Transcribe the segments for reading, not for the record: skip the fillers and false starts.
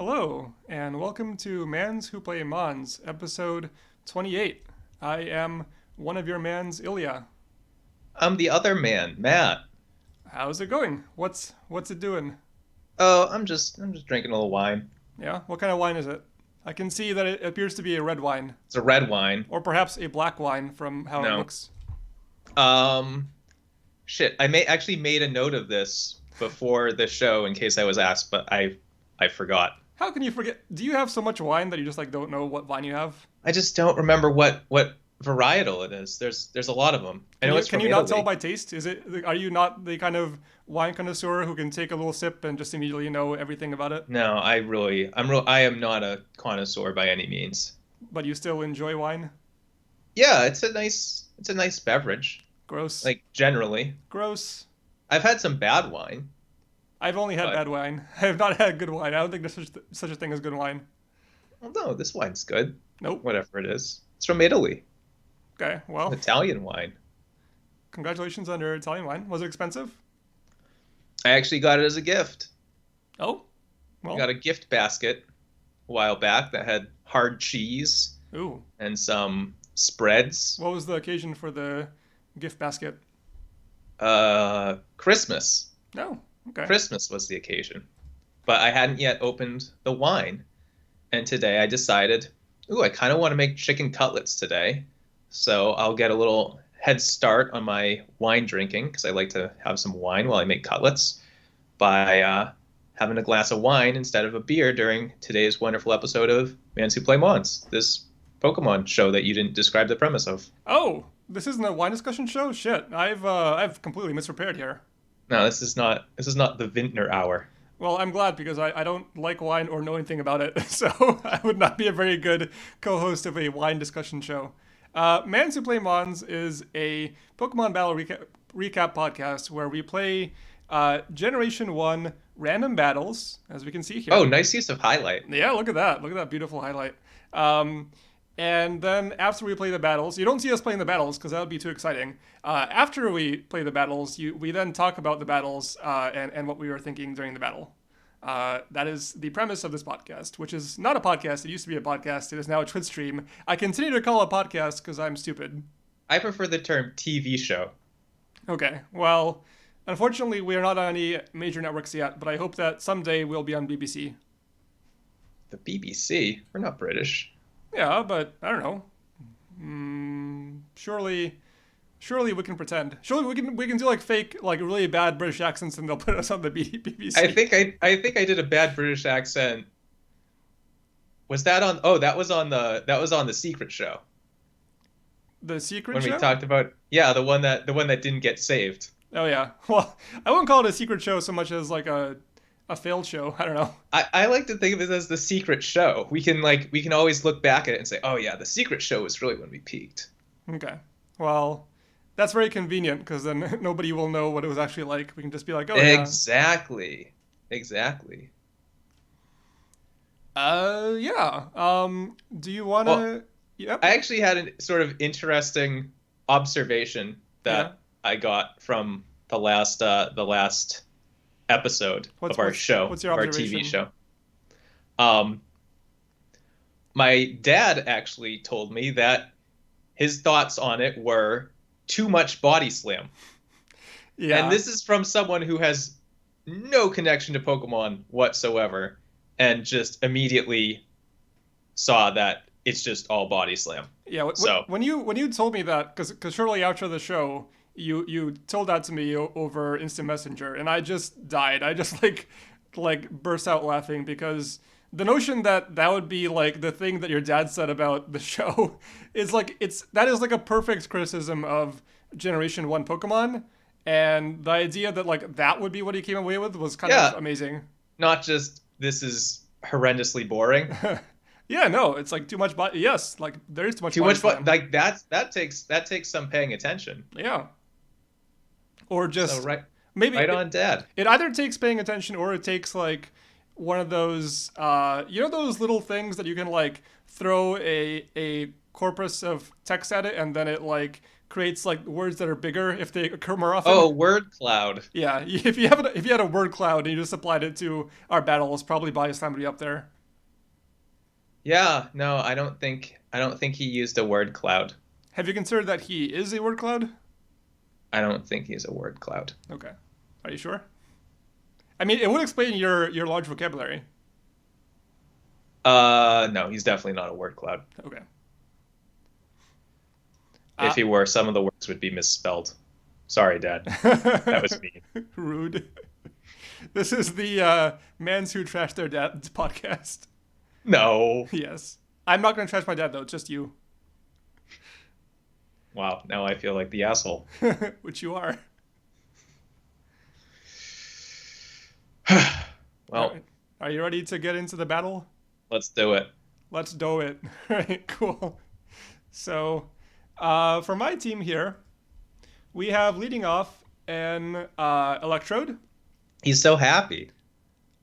Hello, and welcome to Mans Who Play Mons, episode 28. I am one of your mans, Ilya. I'm the other man, Matt. How's it going? What's it doing? Oh, I'm just drinking a little wine. Yeah, what kind of wine is it? I can see that it appears to be a red wine, It's a red wine. or perhaps a black wine from how it No. looks. Um, shit. I may actually made a note of this before the show in case I was asked, but I forgot. How can you forget? Do you have so much wine that you just don't know what wine you have? I just don't remember what varietal it is. There's a lot of them. I Can know you it's can from you not tell Italy. by taste? Are you not the kind of wine connoisseur who can take a little sip and just immediately know everything about it? No, I am not a connoisseur by any means. But you still enjoy wine? Yeah, it's a nice beverage. Gross. Like generally, Gross. I've had some bad wine, I've only had but bad wine. I have not had good wine. I don't think there's such a thing as good wine. well, no, this wine's good. Nope. Whatever it is. It's from Italy. Okay, well, Italian wine. congratulations on your Italian wine. Was it expensive? I actually got it as a gift. Oh, I well, got a gift basket a while back that had hard cheese ooh. and some spreads. What was the occasion for the gift basket? Christmas. No. Okay. Christmas was the occasion. But I hadn't yet opened the wine. And today I decided, ooh, I kind of want to make chicken cutlets today. So I'll get a little head start on my wine drinking because I like to have some wine while I make cutlets by having a glass of wine instead of a beer during today's wonderful episode of Mans Who Play Mons, this Pokemon show that you didn't describe the premise of. Oh, this isn't a wine discussion show. Shit, I've completely misprepared here. No, this is not the Vintner hour. Well, I'm glad because I don't like wine or know anything about it, so I would not be a very good co-host of a wine discussion show. Mans Who Play Mons is a Pokemon Battle recap podcast where we play Generation 1 random battles, as we can see Oh, here. nice use of highlight. Yeah, look at that. Look at that beautiful highlight. And then after we play the battles, you don't see us playing the battles because that would be too exciting. After we play the battles, we then talk about the battles and what we were thinking during the battle. That is the premise of this podcast, which is not a podcast. It used to be a podcast. It is now a Twitch stream. I continue to call it a podcast because I'm stupid. I prefer the term TV show. Okay, well, unfortunately, we are not on any major networks yet, but I hope that someday we'll be on BBC. The BBC? We're not British. Yeah, but I don't know. Surely we can pretend. Surely we can do like fake, like really bad British accents, and they'll put us on the I BBC. think I did a bad British accent. Was that on? Oh, that was on the Secret Show The Secret when we Show? talked about, yeah, the one that didn't get saved. Oh yeah. Well, I wouldn't call it a secret show so much as like a failed show. I don't know. I like to think of it as the Secret Show. We can always look back at it and say, oh yeah, the Secret Show was really when we peaked. Okay. Well, that's very convenient because then nobody will know what it was actually like. We can just be like, oh yeah. Exactly. Exactly. Yeah. Do you Well, wanna? Yep. I actually had a sort of interesting observation Yeah. that I got from the last episode What's of our what's show, what's your of our TV observation? show. Um, my dad actually told me that his thoughts on it were too much body slam. And Yeah. this is from someone who has no connection to Pokemon whatsoever and just immediately saw that it's just all body slam. Yeah, So, when you told me that, because shortly after the show, you told that to me over instant messenger, and I just died. I just like burst out laughing because the notion that that would be like the thing that your dad said about the show is like that is like a perfect criticism of Generation One Pokemon, and the idea that like that would be what he came away with was kind of yeah, amazing. not just this is horrendously boring. Yeah, no, it's like too much body. Yes, like there is too much Too body much fun. slam. Like that takes some paying attention. Yeah, or So just right maybe on, Dad. it either takes paying attention or it takes like one of those those little things that you can like throw a corpus of text at it and then it like creates like words that are bigger if they occur more often. Oh, word cloud. Yeah, if you had a word cloud and you just applied it to our battles, probably by his time would be up there. Yeah, no, I don't think he used a word cloud. Have you considered that he is a word cloud? I don't think he's a word cloud. Okay, are you sure? I mean, it would explain your large vocabulary. No, he's definitely not a word cloud. Okay. If Uh, he were, some of the words would be misspelled. Sorry, Dad. That was me. Rude. This is the Mans Who Trashed Their Dad podcast. No. Yes. I'm not going to trash my dad, though. It's just you. Wow, now I feel like the asshole. Which you are. All Well, right. Are you ready to get into the battle? let's do it. Let's do it. All right, cool. So, for my team here, we have leading off an Electrode. He's so happy.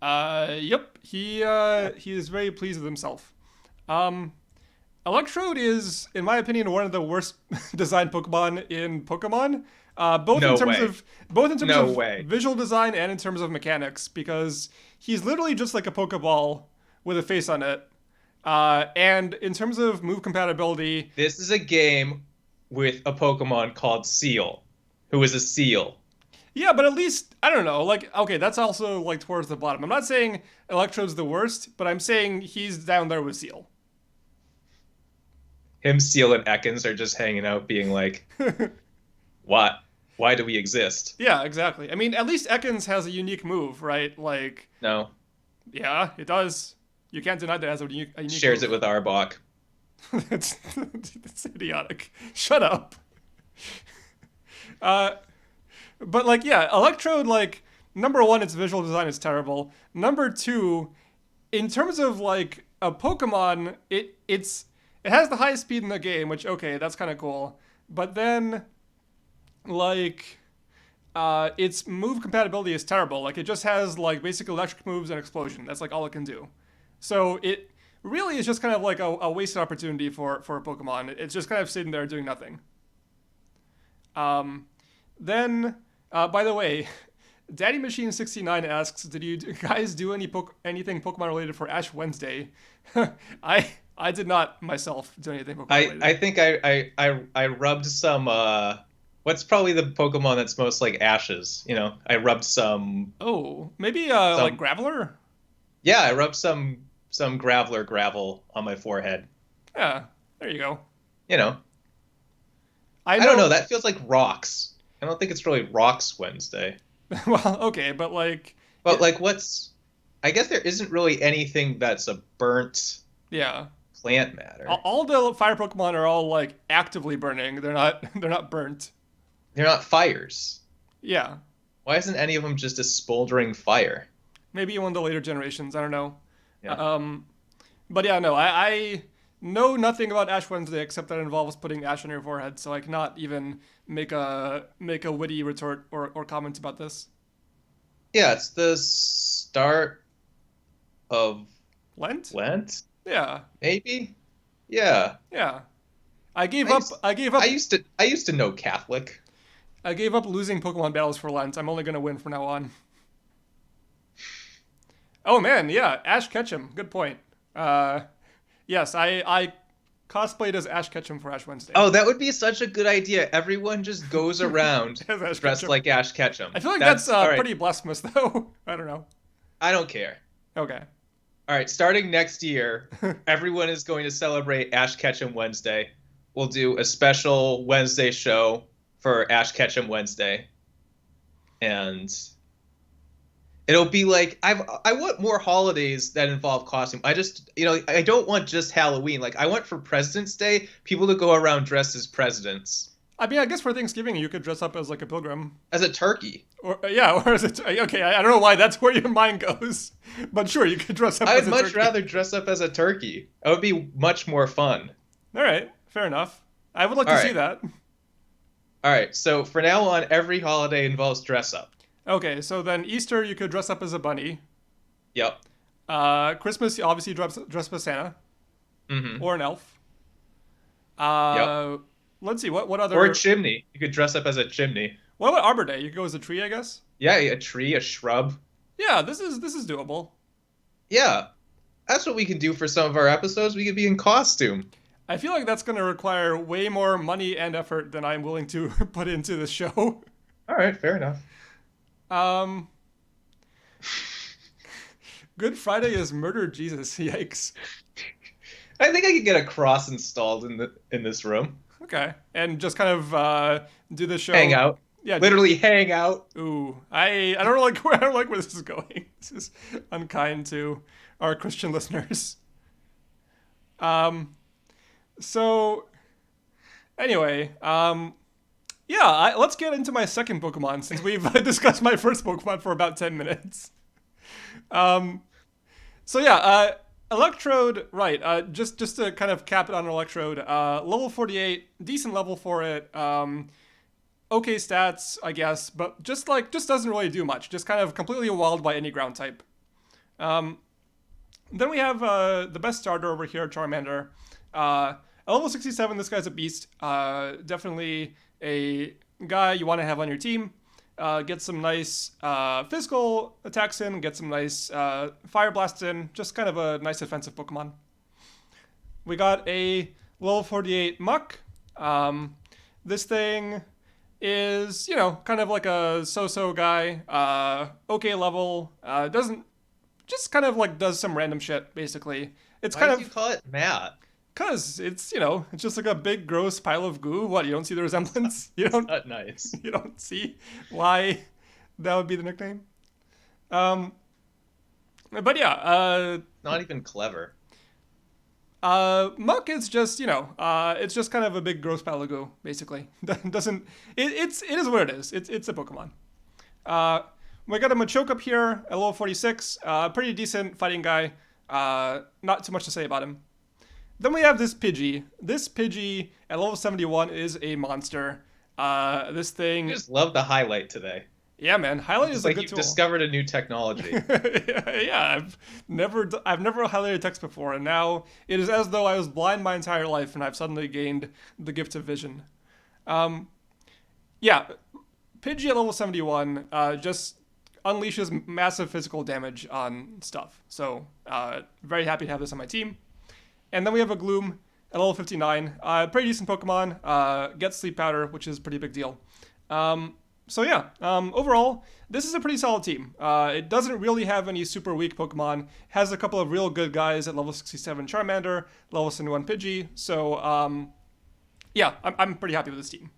Yep, he is very pleased with himself. Um, Electrode is, in my opinion, one of the worst designed Pokemon in Pokemon. Both in No terms way. of both in terms No of way. visual design and in terms of mechanics, because he's literally just like a Pokeball with a face on it. And in terms of move compatibility, This is a game with a Pokemon called Seal, who is a seal. yeah, but at least I don't know. Like, okay, that's also like towards the bottom. I'm not saying Electrode's the worst, but I'm saying he's down there with Seal. Him, Seal, and Ekans are just hanging out, being like, "What? Why do we exist?" Yeah, exactly. I mean, at least Ekans has a unique move, right? Like, No, yeah, it does. You can't deny that it has a unique shares move. it with Arbok. That's idiotic. Shut up. Uh, but like, yeah, Electrode, like, number one, its visual design is terrible. Number two, in terms of like a Pokemon, it has the highest speed in the game, which okay, that's kind of cool. But then, like, its move compatibility is terrible. Like, it just has like basic electric moves and explosion. That's like all it can do. So it really is just kind of like a wasted opportunity for a Pokemon. It's just kind of sitting there doing nothing. Then, by the way, Daddy Machine 69 asks, "Did you guys do anything Pokemon related for Ash Wednesday?" I did not myself do anything Pokemon I related. think I rubbed some what's probably the Pokemon that's most like ashes, you know. I rubbed Oh, maybe like some Graveler. yeah, I rubbed some Graveler gravel on my forehead. Yeah, there you go. You know. I I don't know, know. that feels like rocks. I don't think it's really Rocks Wednesday. Well, okay, but like, But it, like what's I guess there isn't really anything that's a burnt yeah. plant matter. All the fire Pokemon are all like actively burning. They're not. They're not burnt. They're not fires. Yeah, Why isn't any of them just a smoldering fire? maybe one of the later generations. I don't know. Yeah. Um, but yeah, no, I know nothing about Ash Wednesday except that it involves putting ash on your forehead, so I cannot even make a witty retort or comment about this. Yeah, it's the start of Lent? Lent, Yeah, maybe? Yeah. yeah. I gave I up. used I gave I up. used to I used to know Catholic. I gave up losing Pokemon battles for Lent. I'm only gonna win from now on. Oh man, yeah, Ash Ketchum. Good point. Uh, yes, I cosplayed as Ash Ketchum for Ash Wednesday. Oh, that would be such a good idea. Everyone just goes around As Ash dressed Ketchum. like Ash Ketchum. I feel like that's That's all right. pretty blasphemous, though. I don't know. I don't care. Okay. All right, starting next year, everyone is going to celebrate Ash Ketchum Wednesday. We'll do a special Wednesday show for Ash Ketchum Wednesday. And it'll be like I want more holidays that involve costume. I just I don't want just Halloween. Like I want for President's Day people to go around dressed as presidents. I mean, I guess for Thanksgiving you could dress up as like a pilgrim, As a turkey. or yeah, or as a okay. I don't know why that's where your mind goes, but sure, you could dress up I as would a much turkey. rather dress up as a turkey. That would be much more fun. All right, fair enough. I would like All to see right. that. All right. So for now on, every holiday involves dress up. Okay, so then Easter you could dress up as a bunny. Yep. Christmas you obviously dress up as Santa Mm-hmm. or an elf. Yep. Uh, let's see what Or a other. chimney. You could dress up as a chimney. What about Arbor Day? You could go as a tree, I guess. Yeah, a tree, a shrub. Yeah, this is doable. Yeah, that's what we can do for some of our episodes. We could be in costume. I feel like that's going to require way more money and effort than I'm willing to put into the show. All right, fair enough. Um, Good Friday is murder Jesus. Yikes. I think I could get a cross installed in this room. Okay, and just kind of do the Hang show. out. Yeah. Literally hang out. Ooh, I don't like I don't like where this is going. This is unkind to our Christian listeners. Um. So anyway, yeah, let's get into my second Pokemon since we've discussed my first Pokemon for about 10 minutes. Um. So yeah, Electrode, right? Just to kind of cap it on Electrode, level 48, decent level for it. Okay stats, I guess, but just doesn't really do much. Just kind of completely walled by any ground type. Um, then we have the best starter over here, Charmander. At level 67, this guy's a beast. Definitely a guy you want to have on your team. Get some nice physical attacks in, get some nice fire blasts in. Just kind of a nice offensive Pokemon. We got a level 48 Muck. This thing is, kind of like a so-so guy. Okay level. Doesn't, just kind of like does some random shit, basically. It's Why kind did you of, call it Matt? cause it's just like a big gross pile of goo. What, you don't see the resemblance? You don't, Not nice. you don't see why that would be the nickname? Um, but yeah, Not even clever. Muck is just, it's just kind of a big gross pile of goo, basically. Doesn't, it is what it is. It's a Pokemon. Uh, we got a Machoke up here at level 46. Pretty decent fighting guy. Not too much to say about him. Then we have this Pidgey. This Pidgey at level 71 is a monster. This thing, You just love the highlight today. yeah, man, highlight It's is a like good you've tool. discovered a new technology. Yeah, I've never highlighted text before, and now it is as though I was blind my entire life, and I've suddenly gained the gift of vision. Um, yeah, Pidgey at level 71 just unleashes massive physical damage on stuff. So very happy to have this on my team. And then we have a Gloom at level 59. Pretty decent Pokemon. Gets Sleep Powder, which is a pretty big deal. So yeah, overall, this is a pretty solid team. It doesn't really have any super weak Pokemon. Has a couple of real good guys at level 67 Charmander, level 71 Pidgey. So yeah, I'm pretty happy with this team.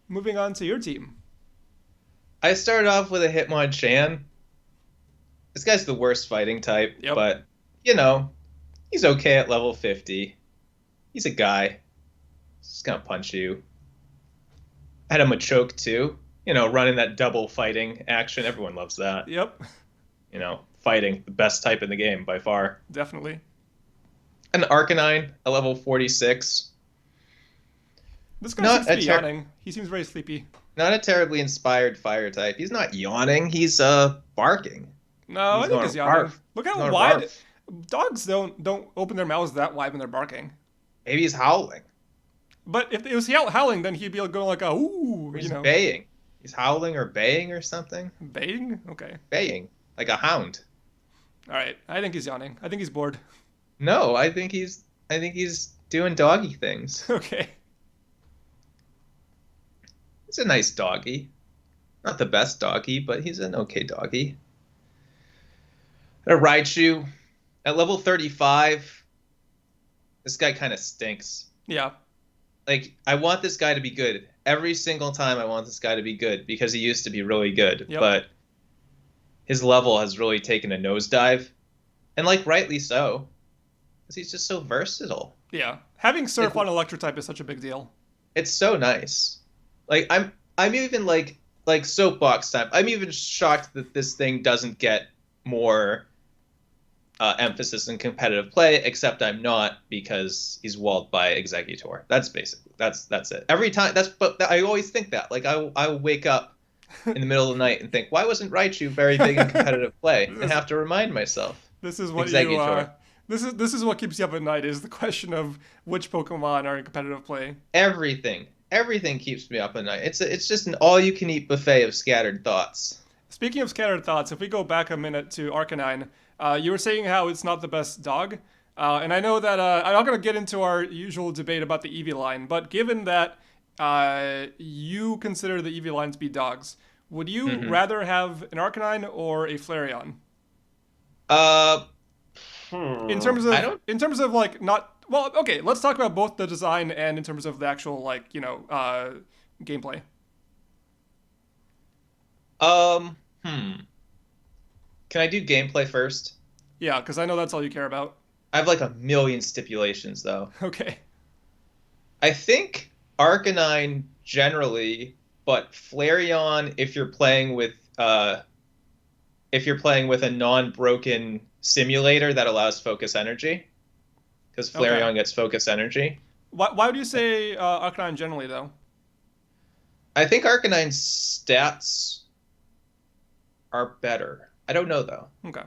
Moving on to your team. I started off with a Hitmonchan. This guy's the worst fighting type, Yep. but, he's okay at level 50. He's a guy. He's just gonna punch you. I had a Machoke too. Running that double fighting action. Everyone loves that. Yep, Fighting, the best type in the game by far. definitely. An Arcanine, a level 46. This guy Not seems to a be yawning. He seems very sleepy. Not a terribly inspired fire type. He's not yawning. He's barking. No, He's I think going he's yawning. barf. Look He's how going wide. barf. Dogs don't open their mouths that wide when they're barking. Maybe he's howling. But if it was howling, then he'd be going like a ooh, Or he's baying. He's howling or baying or something. Baying? Okay. Baying. Like a hound. All right. I think he's yawning. I think he's bored. No, I think he's doing doggy things. Okay. He's a nice doggy. Not the best doggy, but he's an okay doggy. A Raichu at level 35. This guy kind of stinks. Yeah. Like, I want this guy to be good. Every single time I want this guy to be good because he used to be really good. Yep. But his level has really taken a nosedive. And, rightly so. Because he's just so versatile. Yeah. Having Surf on Electrotype is such a big deal. It's so nice. I'm even like soapbox time. I'm even shocked that this thing doesn't get more emphasis in competitive play, except I'm not because he's walled by Executor. That's it. Every time but I always think that. I will wake up in the middle of the night and think, why wasn't Raichu very big in competitive play? And have to remind myself. This is what Executor. This is what keeps you up at night is the question of which Pokemon are in competitive play. Everything keeps me up at night. It's just an all-you-can-eat buffet of scattered thoughts. Speaking of scattered thoughts, if we go back a minute to Arcanine, you were saying how it's not the best dog. And I know that I'm not going to get into our usual debate about the Eevee line, but given that you consider the Eevee line to be dogs, would you Hmm. rather have an Arcanine or a Flareon? Uh, I don't. In terms of like not well, okay, let's talk about both the design and in terms of the actual like gameplay. Um, hmm. Can I do gameplay first? Yeah, because I know that's all you care about. I have like a million stipulations though. Okay. I think Arcanine generally, but Flareon if you're playing with a non-broken simulator that allows focus energy, because Okay. Flareon gets focus energy. Why would you say Arcanine generally though? I think Arcanine's stats are better. I don't know though. Okay.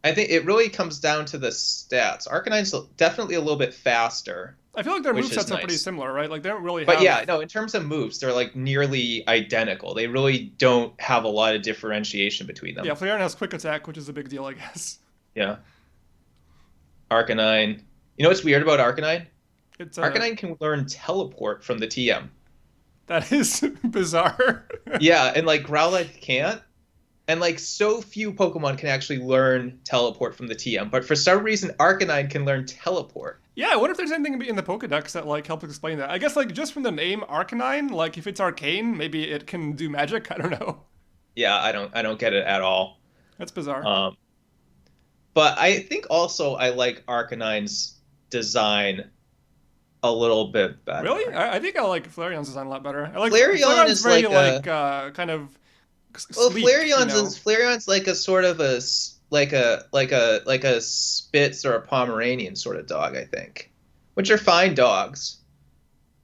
I think it really comes down to the stats. Arcanine's definitely a little bit faster, I feel like their which is movesets are pretty nice. similar, right? Like they don't really But have. yeah, no, in terms of moves, they're like nearly identical. They really don't have a lot of differentiation between Yeah, them. Flareon has quick attack, which is a big deal, I guess. Yeah. Arcanine. You know what's weird about Arcanine? It's Arcanine can learn teleport from the TM. that is bizarre. Yeah, and like Growlithe can't. And like so few Pokemon can actually learn teleport from the TM. But for some reason, Arcanine can learn teleport. Yeah, I wonder if there's anything in the Pokedex that like helps explain that. I guess like just from the name Arcanine, like if it's arcane, maybe it can do magic. I don't know. Yeah, I don't get it at all. That's bizarre. Um, but I think also I like Arcanine's design a little bit Really? better. I think I like Flareon's design a lot better. I like Flareon Flareon's is very like like a kind of well, sleek, you know. Flareon's like a sort of like a Spitz or a Pomeranian sort of dog, I think, which are fine dogs.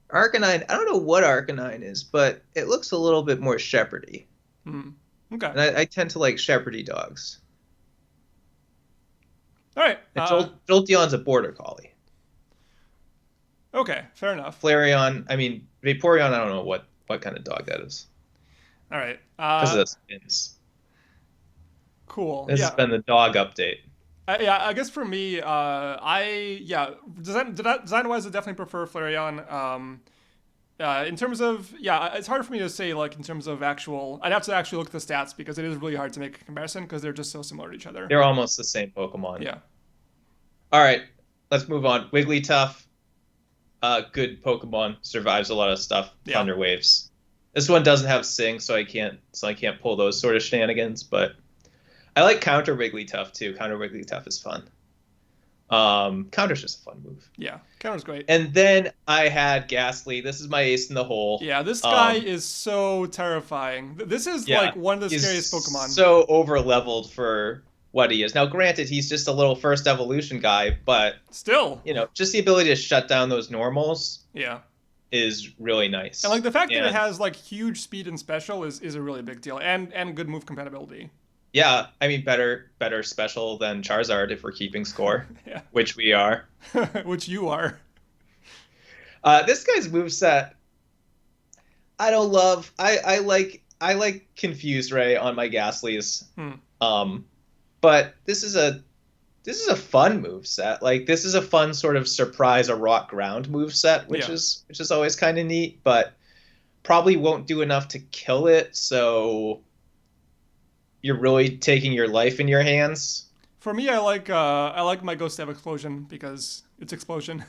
Arcanine, I don't know what Arcanine is, but it looks a little bit more shepherdy, Hmm. Okay. and I tend to like shepherdy dogs. All right. And Jolteon's a border collie. Okay. Fair enough. Flareon, I mean Vaporeon, I don't know what kind of dog that is All right. because of the spins. Cool. This has Yeah. been the dog update. Yeah, I guess for me, design wise, I definitely prefer Flareon. In terms of it's hard for me to say like in terms of actual. I'd have to actually look at the stats because it is really hard to make a comparison because they're just so similar to each other. They're almost the same Pokemon. Yeah, All right, let's move on. Wigglytuff, good Pokemon, survives a lot of stuff. yeah, Thunder Waves. This one doesn't have Sing, so I can't pull those sort of shenanigans. But I like Counter Wigglytuff too. Counter Wigglytuff is fun. Counter's just a fun move. yeah. Counter's great. And then I had Ghastly. This is my ace in the hole. Yeah, this guy Um, is so terrifying. This is yeah, like one of the he's scariest Pokemon. so over leveled for what he is. Now, granted, he's just a little first evolution guy, but Still, just the ability to shut down those normals yeah. is really And nice. like the fact that it And has like huge speed and special is a really big deal, and good move compatibility. yeah, I mean, better special than Charizard if we're keeping score, Yeah, which we are. which you are. This guy's moveset, I don't love. I like Confused Ray on my Ghastlies. Hmm. Um, but this is a fun move set. Like this is a fun sort of surprise a rock ground move set, which Yeah. is always kind of neat, but probably won't do enough to kill it. So you're really taking your life in your hands. For me, I like my Ghost Step Explosion because it's explosion.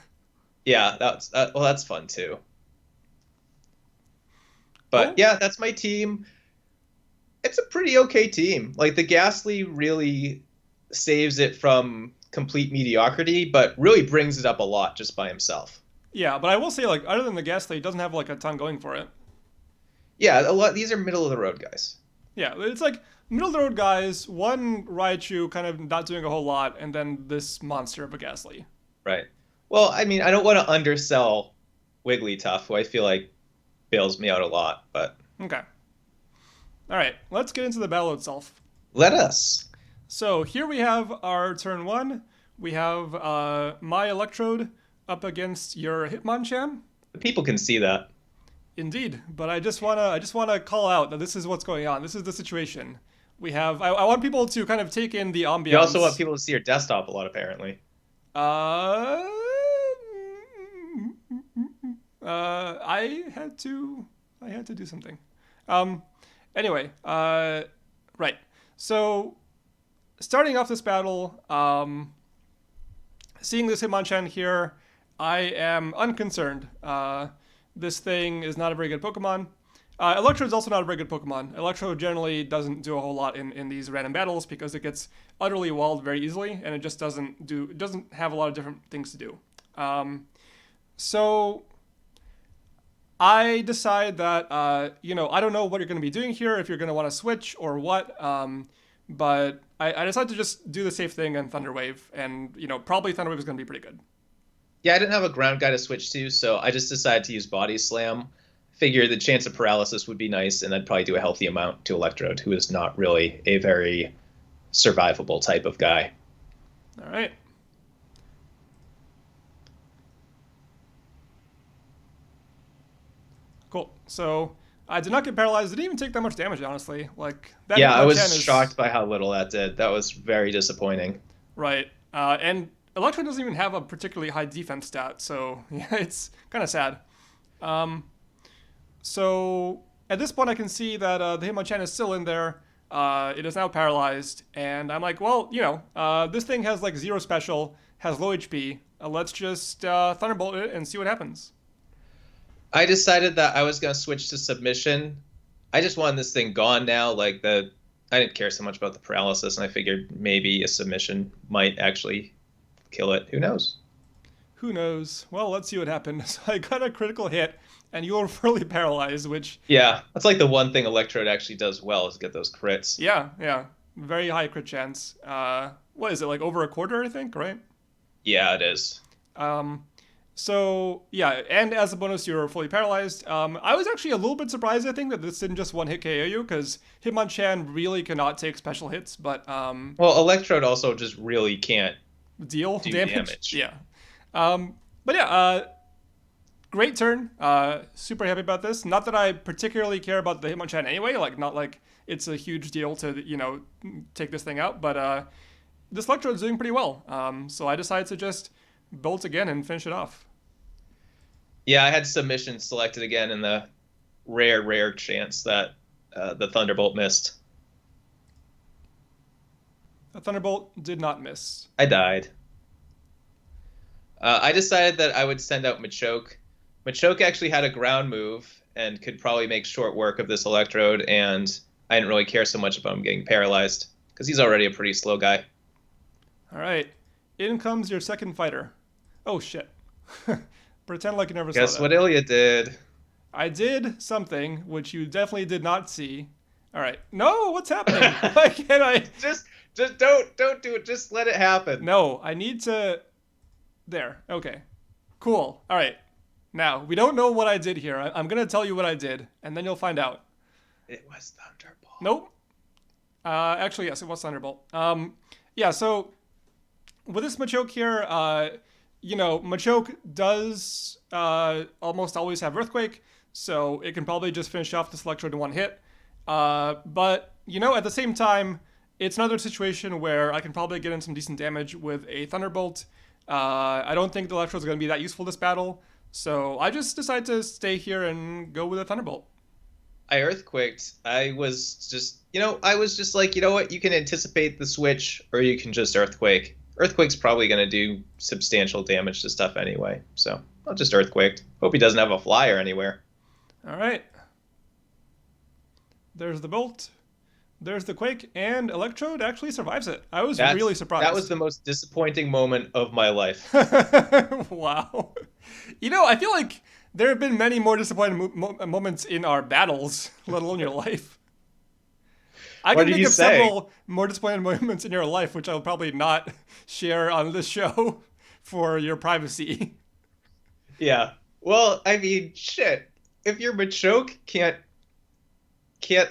Yeah, that's fun too. But Cool. yeah, that's my team. It's a pretty okay team. Like the Ghastly really saves it from complete mediocrity, but really brings it up a lot just by himself. Yeah, but I will say like other than the Ghastly, it doesn't have like a ton going for it. Yeah, a lot. These are middle of the road guys. Yeah, it's like middle of the road guys, one Raichu kind of not doing a whole lot, and then this monster of a Ghastly. Right. Well, I mean, I don't want to undersell Wigglytuff, who I feel like bails me out a lot, but Okay. All right, let's get into the battle itself. let us. So here we have our turn one. We have my Electrode up against your Hitmonchan. The people can see that. Indeed, but I just wanna call out that this is what's going on. This is the situation. We have. I want people to kind of take in the You also want ambiance. people to see your desktop a lot, apparently. Uh, I had to. I had to do something. Um. Anyway. Right. So starting off this battle. Seeing this Hitmonchan here, I am unconcerned. This thing is not a very good Pokemon. Electro is also not a very good Pokemon. Electro generally doesn't do a whole lot in these random battles because it gets utterly walled very easily, and it just doesn't have a lot of different things to do. So I decide that I don't know what you're going to be doing here, if you're going to want to switch or what. But I decided to just do the safe thing and Thunder Wave, and probably Thunder Wave is going to be pretty good. Yeah, I didn't have a ground guy to switch to, so I just decided to use Body Slam. Figure the chance of paralysis would be nice, and I'd probably do a healthy amount to Electrode, who is not really a very survivable type of guy. All right. Cool. So I did not get paralyzed. Didn't even take that much damage, honestly. Like that Yeah, I Hitmonchan was is shocked by how little that did. That was very disappointing. right. And Electro doesn't even have a particularly high defense stat, so yeah, it's kind of sad. Um, so at this point, I can see that the Hitmonchan is still in there. It is now paralyzed, and I'm like, well, this thing has like zero special, has low HP. Let's just Thunderbolt it and see what happens. I decided that I was going to switch to submission. I just wanted this thing gone now. I didn't care so much about the paralysis, and I figured maybe a submission might actually kill it. Who knows? Who knows? Well, let's see what happens. So I got a critical hit, and you were fully paralyzed, which, Yeah, that's like the one thing Electrode actually does well is get those crits. yeah, very high crit chance. What is it, like over a quarter, I think, right? Yeah, it is. Um, so, yeah, and as a bonus, you're fully paralyzed. I was actually a little bit surprised, I think, that this didn't just one hit KO you, because Hitmonchan really cannot take special hits, but Well, Electrode also just really can't deal do damage. damage. Yeah. But yeah, great turn. Super happy about this. Not that I particularly care about the Hitmonchan anyway. Like, not like it's a huge deal to take this thing out. But this Electrode's doing pretty well. So I decided to just bolt again and finish it off. Yeah, I had submission selected again in the rare chance that the Thunderbolt missed. A Thunderbolt did not miss. I died. I decided that I would send out Machoke. Machoke actually had a ground move and could probably make short work of this Electrode, and I didn't really care so much about him getting paralyzed because he's already a pretty slow guy. All right. In comes your second fighter. Oh, shit. Pretend like you never saw Guess that. what Ilya did? I did something which you definitely did not see. All right. No, what's happening? Why can't I? Just don't do it. Just let it happen. No, I need to. There. Okay. Cool. All right. Now, we don't know what I did here. I'm going to tell you what I did, and then you'll find out. It was Thunderbolt. Nope. Actually, yes, it was Thunderbolt. Yeah, so with this Machoke here, Machoke does almost always have Earthquake, so it can probably just finish off this Electrode in one hit. But, at the same time, it's another situation where I can probably get in some decent damage with a Thunderbolt. I don't think the Electrode's going to be that useful this battle, so I just decided to stay here and go with a Thunderbolt. I Earthquaked. I was just like, you know what? You can anticipate the switch, or you can just Earthquake. Earthquake's probably going to do substantial damage to stuff anyway, so I'll just Earthquake. Hope he doesn't have a flyer anywhere. All right. There's the Bolt. There's the Quake, and Electrode actually survives it. I was really surprised. That was the most disappointing moment of my life. Wow. I feel like there have been many more disappointing moments in our battles, let alone your life. I What can did think you of say? several more disappointing moments in your life, which I'll probably not share on this show for your privacy. Yeah. Well, I mean, shit. If your Machoke can't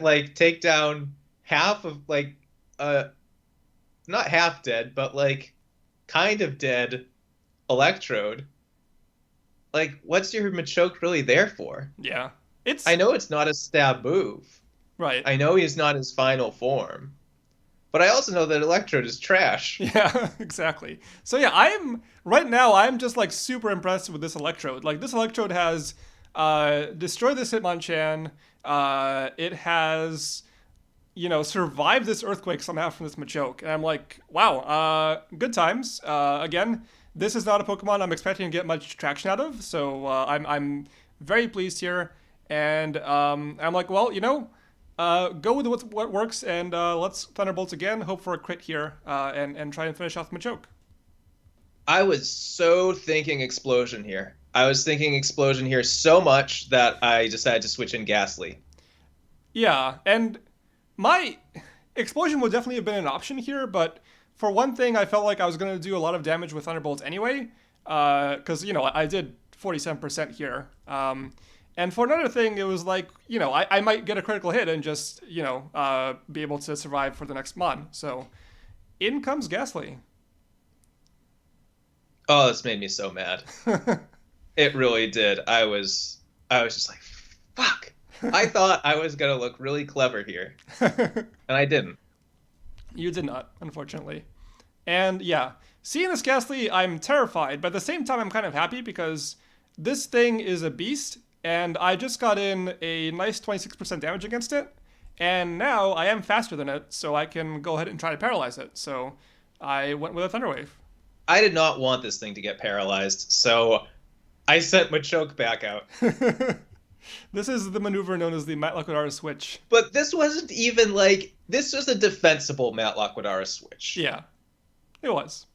like take down half of like not half dead, but like kind of dead Electrode, like, what's your Machoke really there for? Yeah. I It's know it's not a stab move. right. I know he's not his final form, but I also know that Electrode is trash. Yeah, exactly. So yeah, I'm right now. I'm just like super impressed with this Electrode. Like this Electrode has destroyed this Hitmonchan. It has survived this earthquake somehow from this Machoke, and I'm like, wow, good times. Again, this is not a Pokemon I'm expecting to get much traction out of, so I'm very pleased here, and I'm like, well, go with what works, and let's Thunderbolts again. Hope for a crit here, and try and finish off Machoke. I was so thinking Explosion here. I was thinking Explosion here so much that I decided to switch in Ghastly. Yeah, and my explosion would definitely have been an option here, but for one thing, I felt like I was going to do a lot of damage with Thunderbolts anyway, because I did 47% here. And for another thing, it was like I might get a critical hit and just be able to survive for the next mon. So in comes Ghastly. Oh, this made me so mad. It really did. I was just like, fuck. I thought I was gonna look really clever here, and I didn't. You did not, unfortunately. And yeah, seeing this Ghastly, I'm terrified, but at the same time, I'm kind of happy because this thing is a beast, and I just got in a nice 26% damage against it, and now I am faster than it, so I can go ahead and try to paralyze it. So I went with a Thunder Wave. I did not want this thing to get paralyzed, so I sent Machoke back out. This is the maneuver known as the Matt Liquidara switch. But this wasn't even like this was a defensible Matt Liquidara switch. Yeah, it was.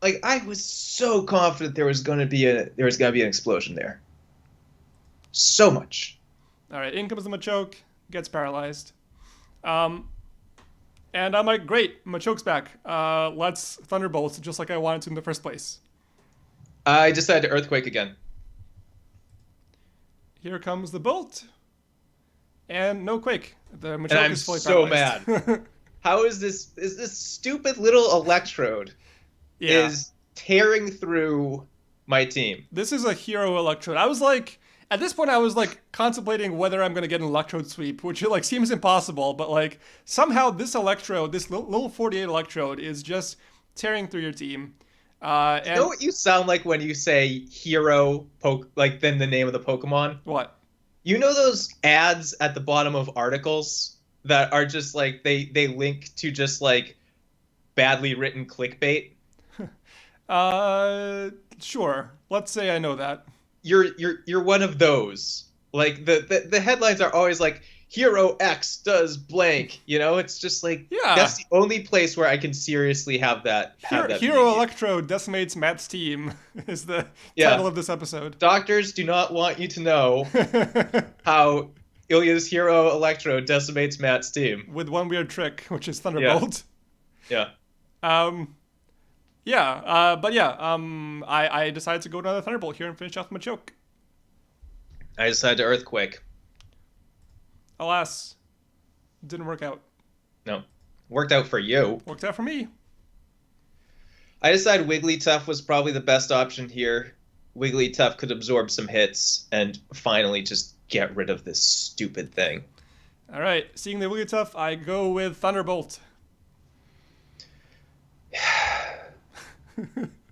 Like I was so confident there was gonna be an explosion there. So much. All right, in comes the Machoke, gets paralyzed. And I'm like, great, Machoke's back. Let's Thunderbolt just like I wanted to in the first place. I decided to Earthquake again. Here comes the Bolt. And no Quake. The Machoke And I'm is fully so paralyzed. mad. How is this stupid little Electrode Yeah. is tearing through my team? This is a hero Electrode. I was like, at this point, I was like contemplating whether I'm gonna get an Electrode sweep, which like seems impossible, but like somehow this Electrode, this little 48 Electrode, is just tearing through your team. You know what you sound like when you say hero like then the name of the Pokemon? What? You know those ads at the bottom of articles that are just like they link to just like badly written clickbait? Sure. Let's say I know that. You're one of those. Like the headlines are always like Hero X does blank, it's just like Yeah. that's the only place where I can seriously have that Hero media. Electrode decimates Matt's team is the Yeah. title of this episode. Doctors do not want you to know how Ilya's Hero Electrode decimates Matt's team. With one weird trick, which is Thunderbolt. Yeah. But yeah, I decided to go to another Thunderbolt here and finish off Machoke. I decided to Earthquake. Alas, didn't work out. No. Worked out for you. Worked out for me. I decided Wigglytuff was probably the best option here. Wigglytuff could absorb some hits and finally just get rid of this stupid thing. All right, seeing the Wigglytuff, I go with Thunderbolt.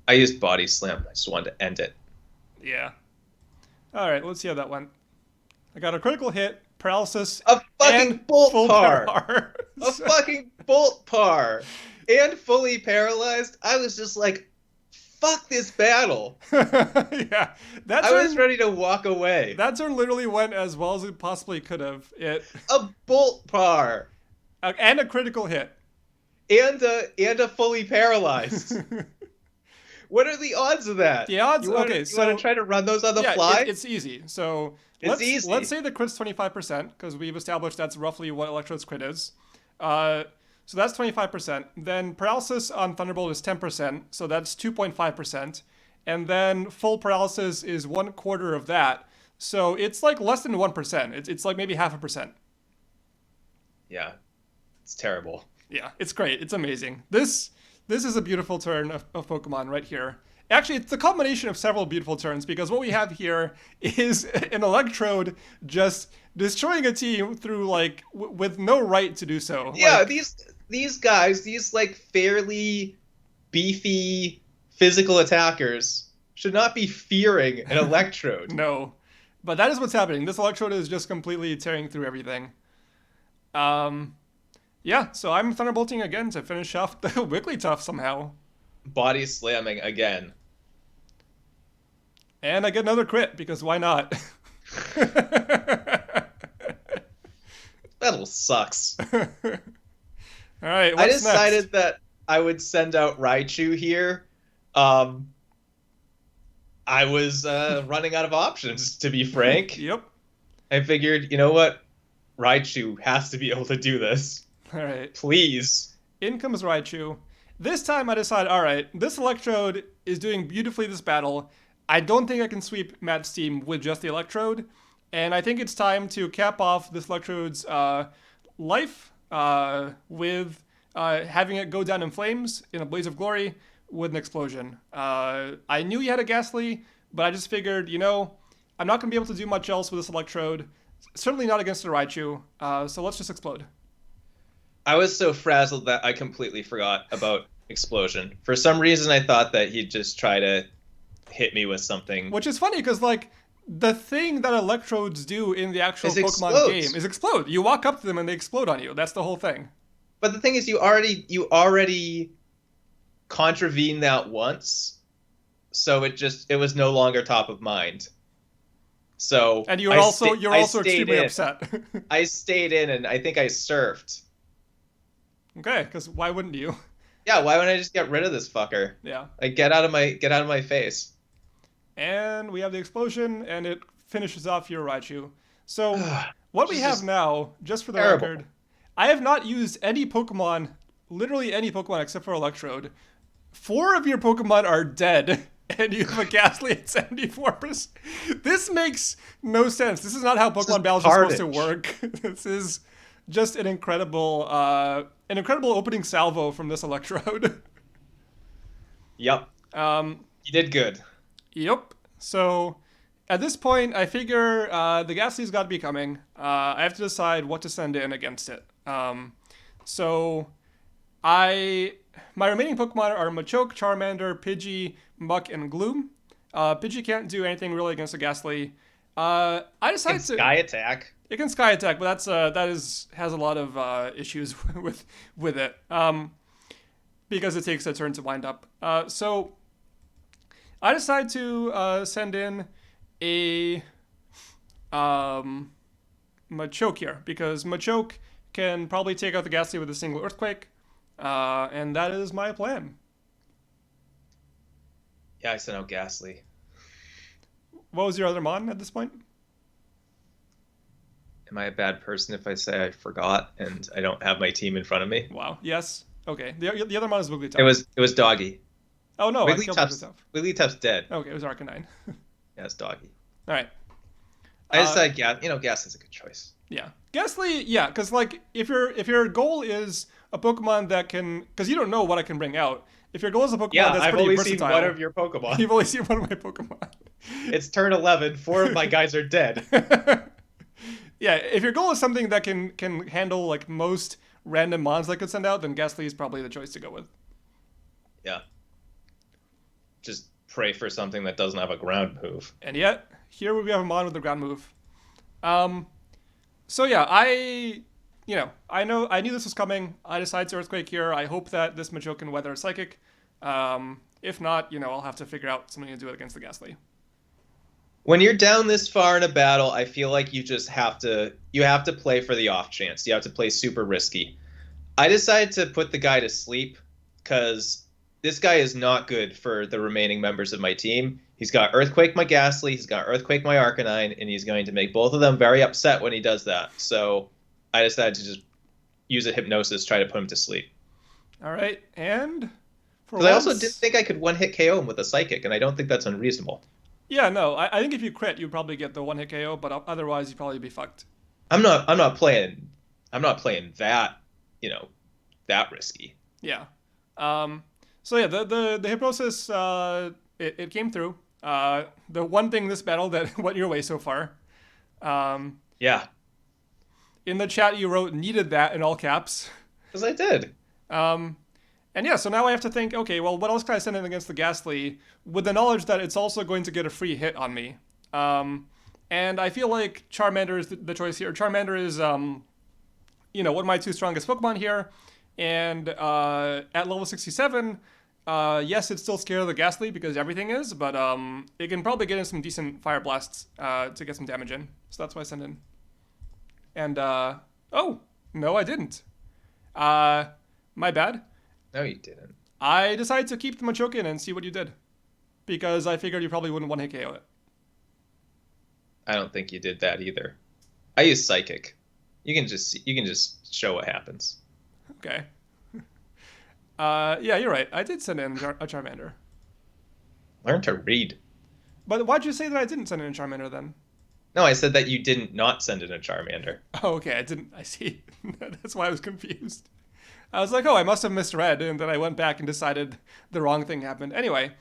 I used Body Slam. I just wanted to end it. Yeah. All right, let's see how that went. I got a critical hit, paralysis, A fucking and Bolt full Par. power. A fucking Bolt Par. And fully paralyzed. I was just like, fuck this battle. Yeah, I was ready to walk away. That turn literally went as well as it possibly could have. A Bolt Par. And a critical hit. And a fully paralyzed. What are the odds of that? The odds. You want to try to run those on the fly? It's easy. So easy. Let's say the crit's 25% because we've established that's roughly what Electrode's crit is. So that's 25%. Then paralysis on Thunderbolt is 10%, so that's 2.5%. And then full paralysis is 1/4 of that. So it's like less than 1%. It's like maybe 0.5%. Yeah, it's terrible. Yeah, it's great. It's amazing. This This is a beautiful turn of Pokemon right here. Actually, it's the culmination of several beautiful turns because what we have here is an Electrode just destroying a team through like with no right to do so. Yeah, Like these guys, these like fairly beefy physical attackers should not be fearing an Electrode. no, but that is what's happening. This Electrode is just completely tearing through everything. Um, yeah. So I'm Thunderbolting again to finish off the Wigglytuff somehow, Body slamming again. and I get another crit because why not? Battle sucks. All right, I what's decided next? that I would send out Raichu here. Um, I was running out of options, to be frank. Yep. I figured, you know what? Raichu has to be able to do this. All right. Please. In comes Raichu. This time I decide, all right, this Electrode is doing beautifully this battle. I don't think I can sweep Matt's team with just the Electrode. And I think it's time to cap off this Electrode's life with having it go down in flames in a blaze of glory with an explosion. I knew he had a Ghastly, but I just figured, I'm not going to be able to do much else with this Electrode. Certainly not against the Raichu. So let's just explode. I was so frazzled that I completely forgot about Explosion. For some reason, I thought that he'd just try to hit me with something. Which is funny because, like, the thing that Electrodes do in the actual It Pokemon explodes. game is explode. You walk up to them and they explode on you. That's the whole thing. But the thing is, you already contravened that once, so it was no longer top of mind. So And you're I also stayed extremely in. upset. I stayed in, and I think I surfed. Okay, because why wouldn't you? Yeah, why wouldn't I just get rid of this fucker? Yeah. Like, get out of my face. And we have the explosion, and it finishes off your Raichu. So what we This have is now, just for the terrible. record, I have not used any Pokemon, literally any Pokemon except for Electrode. 4 of your Pokemon are dead, and you have a Ghastly at 74%. This makes no sense. This is not how is Pokemon battles are supposed to carnage. work. This is just an incredible opening salvo from this Electrode. Yep, Um, you did good. Yep. So at this point, I figure the Ghastly's got to be coming. I have to decide what to send in against it. So my remaining Pokemon are Machoke, Charmander, Pidgey, Muck, and Gloom. Pidgey can't do anything really against a Ghastly. I And decided to. Sky Attack. It can Sky Attack, but has a lot of issues with it. Because it takes a turn to wind up. So I decided to send in a Machoke here because Machoke can probably take out the Ghastly with a single Earthquake, and that is my plan. Yeah, I sent out Ghastly. What was your other Mon at this point? Am I a bad person if I say I forgot and I don't have my team in front of me? Wow. Yes. Okay. The other Mon is Wigglytuff. It was Doggy. Oh no, I killed Wigglytuff's Wigglytuff. Wigglytuff's dead. Okay, it was Arcanine. Yeah, it's Doggy. All right. I decided Ghastly's a good choice. Yeah, Ghastly. Yeah, because like if your goal is a Pokemon that can, because you don't know what I can bring out. If your goal is a Pokemon Yeah, that's I've pretty only versatile, seen one of your Pokemon. you've only seen one of my Pokemon. It's turn 11. 4 of my guys are dead. Yeah, if your goal is something that can handle like most random Mons I could send out, then Ghastly is probably the choice to go with. Yeah. Just pray for something that doesn't have a ground move. And yet, here we have a Mon with the ground move. So yeah, I knew this was coming. I decided to Earthquake here. I hope that this Machoke can weather a Psychic. If not, I'll have to figure out something to do it against the Ghastly. When you're down this far in a battle, I feel like you just have to play for the off chance. You have to play super risky. I decided to put the guy to sleep because this guy is not good for the remaining members of my team. He's got Earthquake my Ghastly, he's got Earthquake my Arcanine, and he's going to make both of them very upset when he does that. So I decided to just use a Hypnosis, try to put him to sleep. All right, and for Because I also once- didn't think I could one-hit KO him with a Psychic, and I don't think that's unreasonable. Yeah, no, I think if you crit, you'd probably get the one-hit KO, but otherwise you'd probably be fucked. I'm not playing that, that risky. Yeah. So yeah, the hypnosis it came through. The one thing this battle that went your way so far. Um, Yeah, in the chat you wrote needed that in all caps. because I did. Um, and yeah, so now I have to think, okay, well, what else can I send in against the Ghastly with the knowledge that it's also going to get a free hit on me? And I feel like Charmander is the choice here. Charmander is, one of my two strongest Pokemon here. And at level 67, yes, it's still scared of the Ghastly because everything is, but it can probably get in some decent Fire Blasts to get some damage in. So that's why I send in. And, oh, no, I didn't. My bad. No, you didn't. I decided to keep the Machokin and see what you did. Because I figured you probably wouldn't want to KO it. I don't think you did that either. I use Psychic. You can just show what happens. Okay. Yeah, you're right. I did send in a Charmander. Learn to read. But why'd you say that I didn't send in a Charmander then? No, I said that you didn't not send in a Charmander. Oh, okay. I didn't. I see. That's why I was confused. I was like, oh, I must have misread, and then I went back and decided the wrong thing happened. Anyway,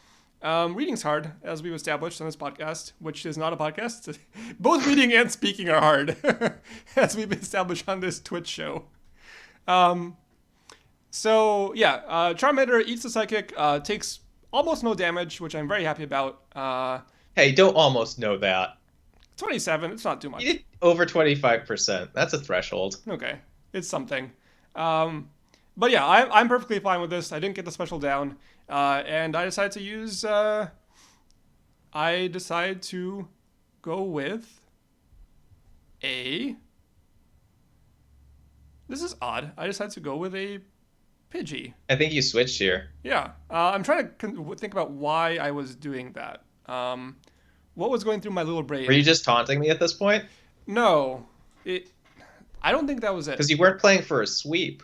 reading's hard, as we've established on this podcast, which is not a podcast. Both reading and speaking are hard, as we've established on this Twitch show. So yeah, Charmander eats the Psychic, takes almost no damage, which I'm very happy about. Hey, don't almost know that. 27, it's not too much. You did over 25%. That's a threshold. Okay, it's something. But yeah, I'm perfectly fine with this. I didn't get the special down, and I decided to use. I decided to go with a. This is odd. I decided to go with a Pidgey. I think you switched here. Yeah, I'm trying to think about why I was doing that. What was going through my little brain? Were you just taunting me at this point? No, it. I don't think that was it. Because you weren't playing for a sweep.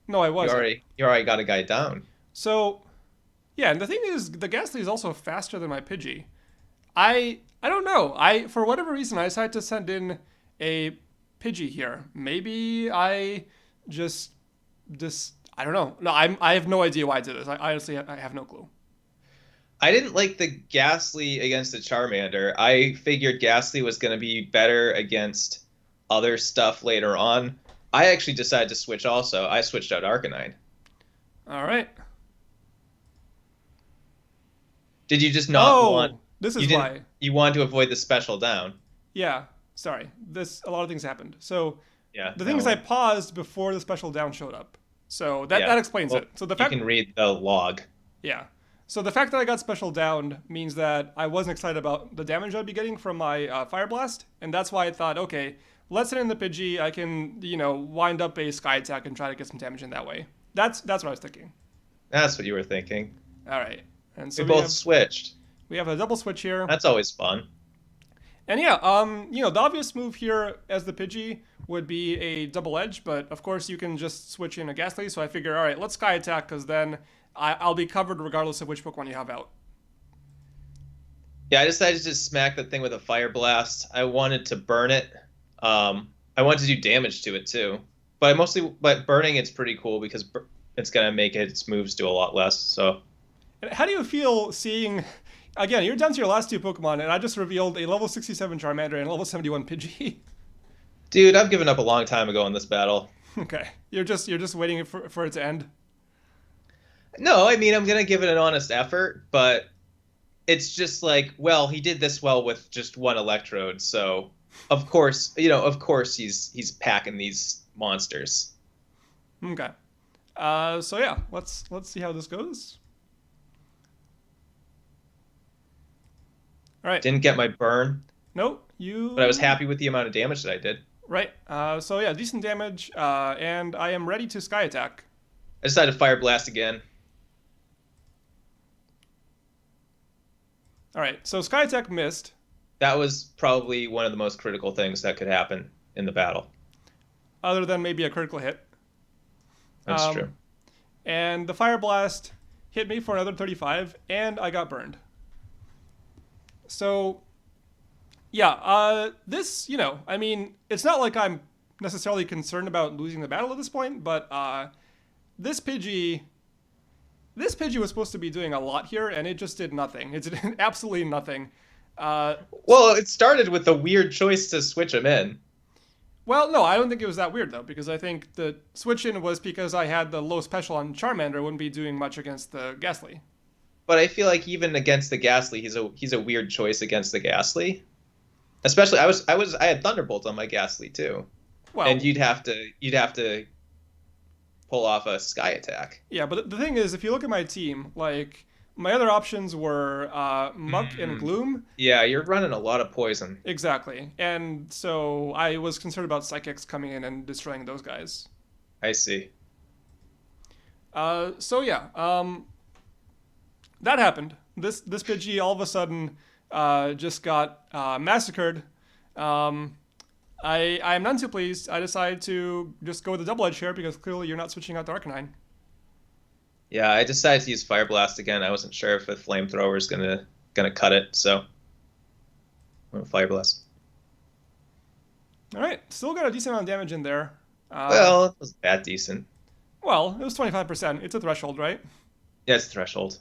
No, I wasn't. You already got a guy down. So, yeah, and the thing is, the Ghastly is also faster than my Pidgey. I don't know. For whatever reason, I decided to send in a Pidgey here. Maybe I just I don't know. No, I have no idea why I did this. I honestly have no clue. I didn't like the Ghastly against the Charmander. I figured Ghastly was going to be better against other stuff later on. I actually decided to switch also. I switched out Arcanine. All right. Did you just not want... This is why. You wanted to avoid the special down. Yeah, sorry. A lot of things happened. So Yeah. the thing is I paused before the special down showed up. So that explains it. So the fact you can read the log. Yeah. So the fact that I got special downed means that I wasn't excited about the damage I'd be getting from my Fire Blast, and that's why I thought, okay, let's send in the Pidgey. I can, wind up a Sky Attack and try to get some damage in that way. That's what I was thinking. That's what you were thinking. All right. And so we both switched. We have a double switch here. That's always fun. And yeah, the obvious move here as the Pidgey would be a double edge, but of course you can just switch in a Ghastly. So I figure, all right, let's Sky Attack because then I'll be covered regardless of which Pokemon you have out. Yeah, I decided to just smack that thing with a Fire Blast. I wanted to burn it. I wanted to do damage to it too, but burning it's pretty cool because it's gonna make its moves do a lot less. So, how do you feel seeing? Again, you're down to your last two Pokemon, and I just revealed a level 67 Charmander and a level 71 Pidgey. Dude, I've given up a long time ago in this battle. Okay, you're just waiting for it to end. No, I mean I'm gonna give it an honest effort, but it's just like, well, he did this well with just one Electrode, so of course he's packing these monsters. Okay. So yeah, let's see how this goes. All right. Didn't get my burn. Nope. But I was happy with the amount of damage that I did. Right. So yeah, decent damage, and I am ready to Sky Attack. I decided to Fire Blast again. All right. So Sky Attack missed. That was probably one of the most critical things that could happen in the battle. Other than maybe a critical hit. That's true. And the Fire Blast hit me for another 35, and I got burned. So, yeah, this, I mean, it's not like I'm necessarily concerned about losing the battle at this point, but this Pidgey this Pidgey was supposed to be doing a lot here, and it just did nothing. It did absolutely nothing. Uh, Well, it started with a weird choice to switch him in. well, no, I don't think it was that weird though, because I think the switch in was because I had the low special on Charmander, wouldn't be doing much against the Ghastly. But I feel like even against the Ghastly, he's a weird choice against the Ghastly. Especially I had Thunderbolt on my Ghastly too. And Well, you'd have to pull off a Sky Attack. yeah, but the thing is, if you look at my team, like my other options were Muck and Mm. Gloom. Yeah, you're running a lot of poison. Exactly. And so I was concerned about Psychics coming in and destroying those guys. I see. So yeah, that happened. This Pidgey all of a sudden just got massacred. Um, I am none too pleased. I decided to just go with the double edge here because clearly you're not switching out the Arcanine. Yeah, I decided to use Fire Blast again. I wasn't sure if a Flamethrower is gonna cut it, so I'm gonna Fire Blast. All right, still got a decent amount of damage in there. Well, it was that decent. Well, it was 25%. It's a threshold, right? Yeah, it's threshold.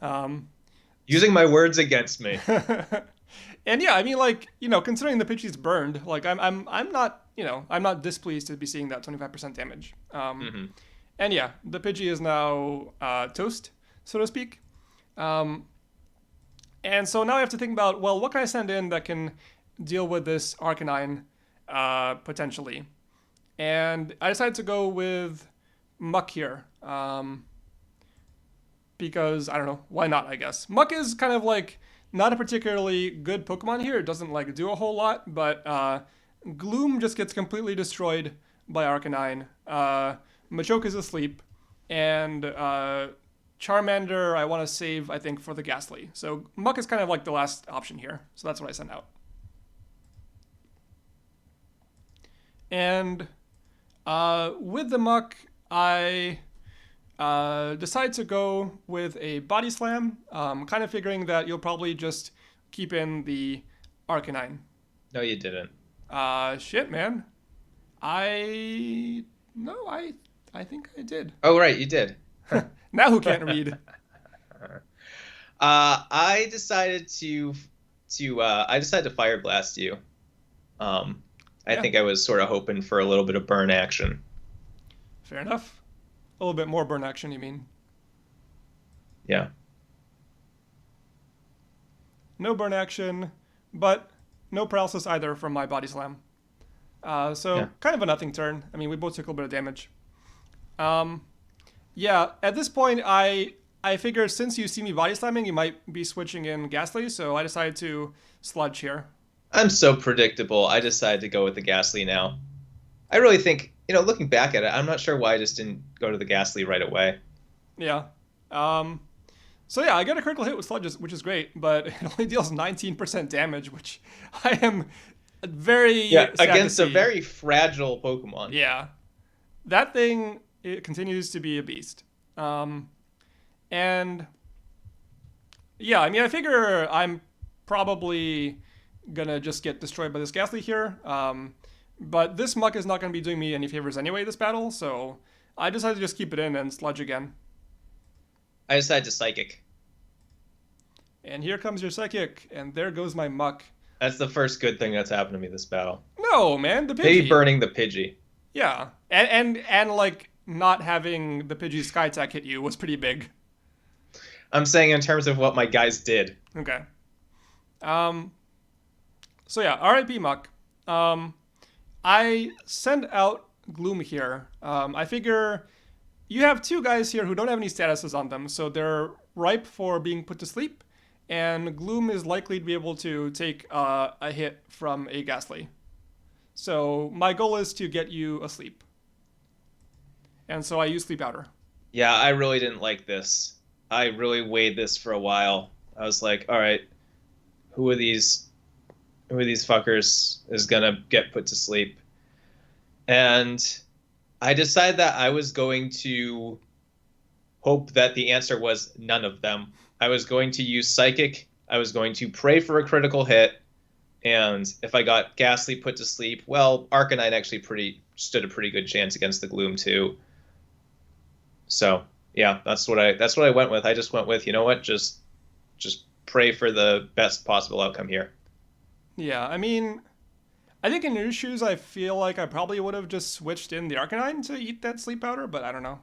Um, Using my words against me. and yeah, I mean, like considering the Pidgey's burned, like I'm not I'm not displeased to be seeing that 25% damage. Hmm. And yeah, the Pidgey is now toast, so to speak. Um, and so now I have to think about, well, what can I send in that can deal with this Arcanine potentially? And I decided to go with Muck here. Because, I don't know, why not, I guess. Muck is kind of like not a particularly good Pokemon here. It doesn't like do a whole lot, but Gloom just gets completely destroyed by Arcanine. Machoke is asleep, and Charmander I want to save, I think, for the Ghastly. So Muck is kind of like the last option here. So that's what I sent out. And with the Muck, I decide to go with a Body Slam, kind of figuring that you'll probably just keep in the Arcanine. No, you didn't. Shit, man. I no, I think I did. Oh, right, you did. Now who can't read? I decided to Fire Blast you. I Yeah, think I was sort of hoping for a little bit of burn action. fair enough. A little bit more burn action, you mean? Yeah. No burn action, but no paralysis either from my Body Slam. So Yeah. kind of a nothing turn. I mean, we both took a little bit of damage. Um, yeah, at this point, I figured since you see me body slamming, you might be switching in Ghastly, so I decided to sludge here. I'm so predictable. I decided to go with the Ghastly now. I really think, looking back at it, I'm not sure why I just didn't go to the Ghastly right away. Yeah. Um, so yeah, I get a critical hit with sludges, which is great, but it only deals 19% damage, which I am very Yeah, sad to against a see. very fragile Pokemon. Yeah, that thing it continues to be a beast. And yeah, I mean, I figure I'm probably gonna just get destroyed by this Ghastly here. But this Muck is not gonna be doing me any favors anyway this battle, so I decided to just keep it in and sludge again. I decided to Psychic. And here comes your Psychic, and there goes my Muck. That's the first good thing that's happened to me this battle. No, man, the Maybe Pidgey. burning the Pidgey. Yeah, and like not having the Pidgey Sky Attack hit you was pretty big. I'm saying in terms of what my guys did. Okay. Um. So yeah, R.I.P. Muck. I send out Gloom here. I figure you have two guys here who don't have any statuses on them, so they're ripe for being put to sleep, and Gloom is likely to be able to take a hit from a Ghastly. So my goal is to get you asleep. And so I use Sleep Outer. Yeah, I really didn't like this. I really weighed this for a while. I was like, all right, who are these fuckers is gonna get put to sleep? And I decided that I was going to hope that the answer was none of them. I was going to use Psychic. I was going to pray for a critical hit. And if I got Ghastly put to sleep, well, Arcanine actually stood a pretty good chance against the Gloom too. So Yeah, that's what I went with. I just went with, you know what, just pray for the best possible outcome here. Yeah, I mean, I think in your shoes, I feel like I probably would have just switched in the Arcanine to eat that sleep powder, but I don't know.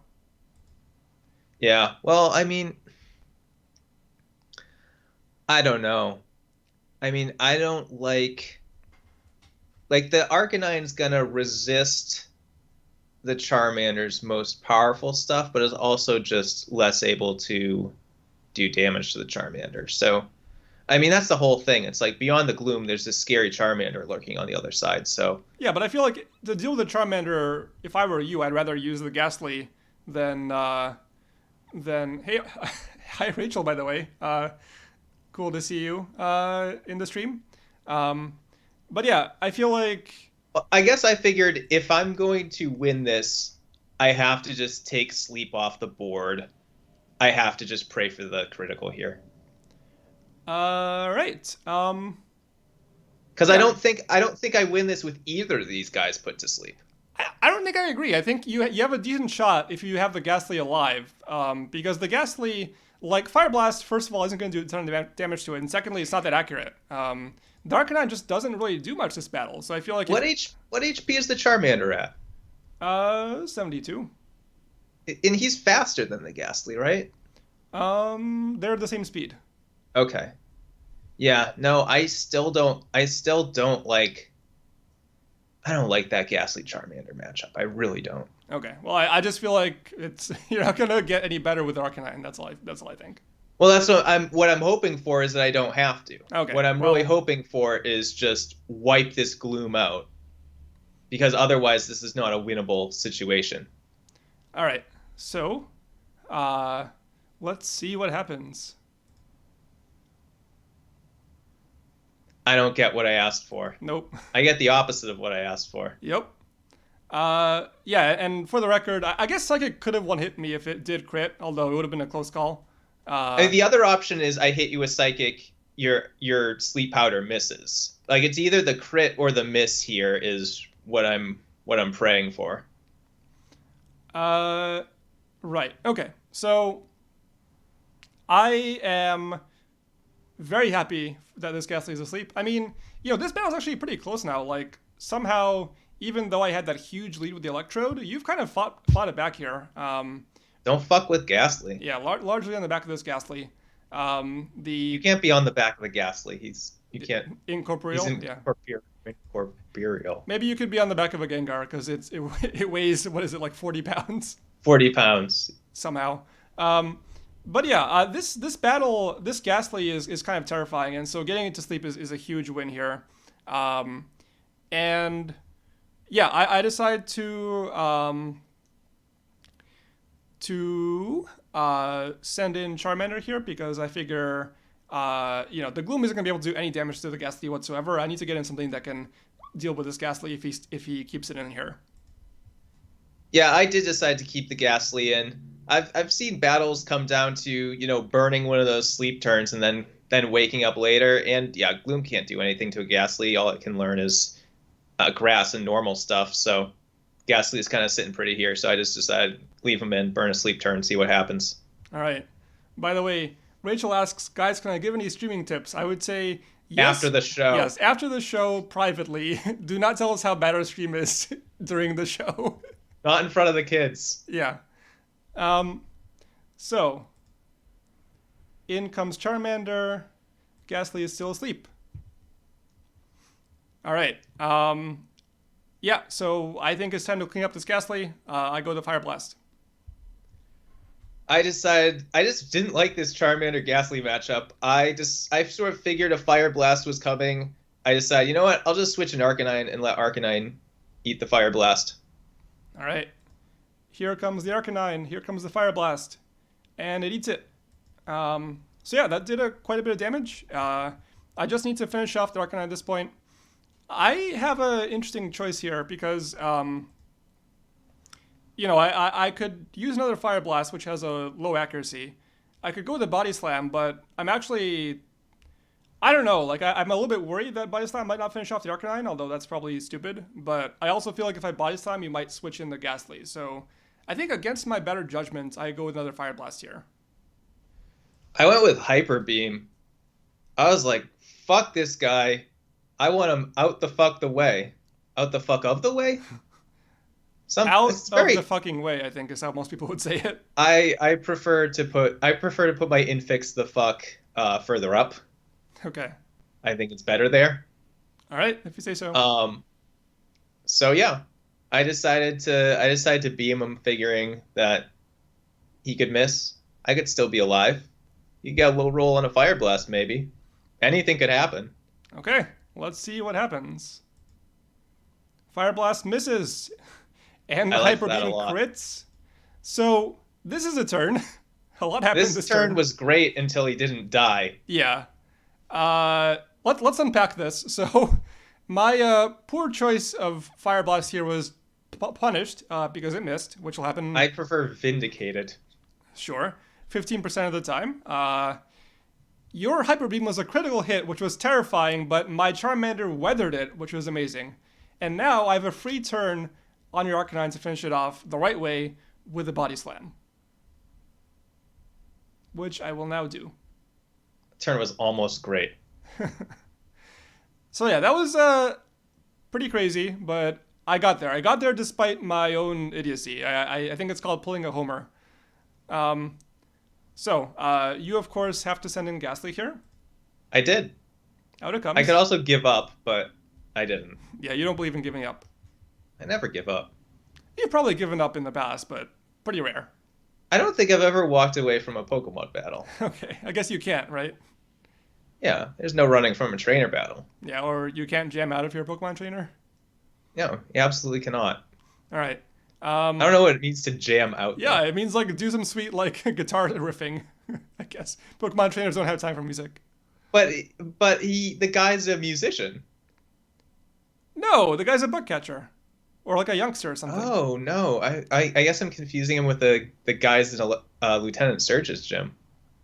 Yeah. Well, I mean, I don't know. I mean, I don't like the Arcanine's gonna resist the Charmander's most powerful stuff, but is also just less able to do damage to the Charmander. So, I mean, that's the whole thing. It's like beyond the gloom, there's this scary Charmander lurking on the other side. So, Yeah, but I feel like to deal with the Charmander, if I were you, I'd rather use the Ghastly than hey, hi Rachel, by the way. Cool to see you in the stream. Um, but yeah, I feel like I guess I figured if I'm going to win this, I have to just take sleep off the board. I have to just pray for the critical here. right. Because I Yeah, don't think I don't think I win this with either of these guys put to sleep. I don't think I agree. I think you have a decent shot if you have the Ghastly alive, because the Ghastly, like Fire Blast, first of all, isn't going to do a ton of damage to it, and secondly, it's not that accurate. Darkanine just doesn't really do much this battle, so I feel like if What HP is the Charmander at? 72, And he's faster than the Ghastly, right? they're the same speed. Okay. Yeah, no, I don't like that Ghastly Charmander matchup. I really don't. Okay, well, I just feel like it's you're not gonna get any better with Arcanine. That's all I think. Well, that's what I'm hoping for is that I don't have to. Okay, What I'm really well, hoping for is just wipe this gloom out because otherwise this is not a winnable situation. all right. So, uh, let's see what happens. I don't get what I asked for. Nope. I get the opposite of what I asked for. Yep. Yeah, and for the record, I guess Psychic could have one hit me if it did crit, although it would have been a close call. I mean, Uh, the other option is I hit you with psychic, your sleep powder misses. Like it's either the crit or the miss here is what I'm praying for. uh, right. Okay. So I am very happy that this Ghastly is asleep. I mean, this battle's actually pretty close now. Like somehow, even though I had that huge lead with the Electrode, you've kind of fought it back here. Don't fuck with Ghastly. Yeah, largely on the back of this Ghastly. You The can't be on the back of the Ghastly. You can't. He's incorporeal, yeah. incorporeal. Maybe you could be on the back of a Gengar because it weighs, what is it, like 40 pounds 40 pounds. somehow. Um, but yeah, this battle, this Ghastly is kind of terrifying, and so getting it to sleep is a huge win here. Um, and yeah, I decided to send in Charmander here because I figure the Gloom isn't gonna be able to do any damage to the Ghastly whatsoever. I need to get in something that can deal with this Ghastly if he keeps it in here. Yeah, I did decide to keep the Ghastly in. I've seen battles come down to, burning one of those sleep turns and then waking up later. And yeah, Gloom can't do anything to a Ghastly. All it can learn is grass and normal stuff. So Ghastly is kind of sitting pretty here. So I just decided leave him in, burn a sleep turn, see what happens. All right. By the way, Rachel asks, guys, can I give any streaming tips? I would say After yes. the show. Yes, after the show, privately. Do not tell us how bad our stream is during the show. Not in front of the kids. Yeah. Um, so, in comes Charmander. Ghastly is still asleep. All right. Yeah, so I think it's time to clean up this Ghastly. I go to Fire Blast. I just didn't like this Charmander Ghastly matchup. I sort of figured a Fire Blast was coming. I decided, you know what? I'll just switch an Arcanine and let Arcanine eat the Fire Blast. All right. Here comes the Arcanine. Here comes the Fire Blast. And it eats it. So yeah, that did quite a bit of damage. I just need to finish off the Arcanine at this point. I have an interesting choice here because, I could use another Fire Blast, which has a low accuracy. I could go with a Body Slam, but I'm actually, I don't know. Like, I'm a little bit worried that Body Slam might not finish off the Arcanine, although that's probably stupid. But I also feel like if I Body Slam, you might switch in the Ghastly. So I think against my better judgment, I go with another Fire Blast here. I went with Hyper Beam. I was like, fuck this guy. I want him out the fuck the way. Out the fuck of the way? Out It's of the very fucking way, I think is how most people would say it. I prefer to put my infix the fuck further up. Okay. I think it's better there. All right, if you say so. Um so yeah, I decided to beam him figuring that he could miss. I could still be alive. You get a little roll on a fire blast maybe. Anything could happen. Okay, let's see what happens. Fire Blast misses, and I like Hyper that a Beam lot. crits. So this is a turn. A lot happened This this turn turn. was great until he didn't die. Yeah. Let's unpack this. So my poor choice of Fire Blast here was punished because it missed, which will happen, I prefer Vindicated. sure, 15% of the time. Your Hyper Beam was a critical hit, which was terrifying, but my Charmander weathered it, which was amazing. And now I have a free turn on your Arcanine to finish it off the right way with a Body Slam, which I will now do. Turn was almost great. So yeah, that was pretty crazy, but I got there. I got there despite my own idiocy. I think it's called pulling a homer. Um, you of course have to send in Ghastly here. I did. Out it I comes. could also give up, but I didn't. Yeah, you don't believe in giving up. I never give up. You've probably given up in the past, but pretty rare. I don't think I've ever walked away from a Pokemon battle. Okay, I guess you can't, right? Yeah, there's no running from a trainer battle. Yeah, or you can't jam out of your Pokemon trainer. No, you absolutely cannot. All right. I don't know what it means to jam out. Yeah, Though. it means like do some sweet like guitar riffing. I guess Pokemon trainers don't have time for music. The guy's a musician. No, the guy's a bug catcher, or like a youngster or something. Oh no, I guess I'm confusing him with the guys in Lieutenant Surge's gym.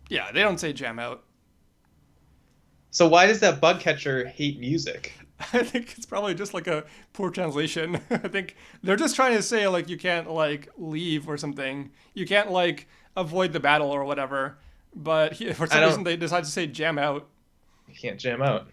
Yeah, they don't say jam out. So why does that bug catcher hate music? I think it's probably just like a poor translation. I think they're just trying to say like you can't like leave or something. You can't like avoid the battle or whatever. But for I some reason don't. they decide to say jam out. You can't jam out.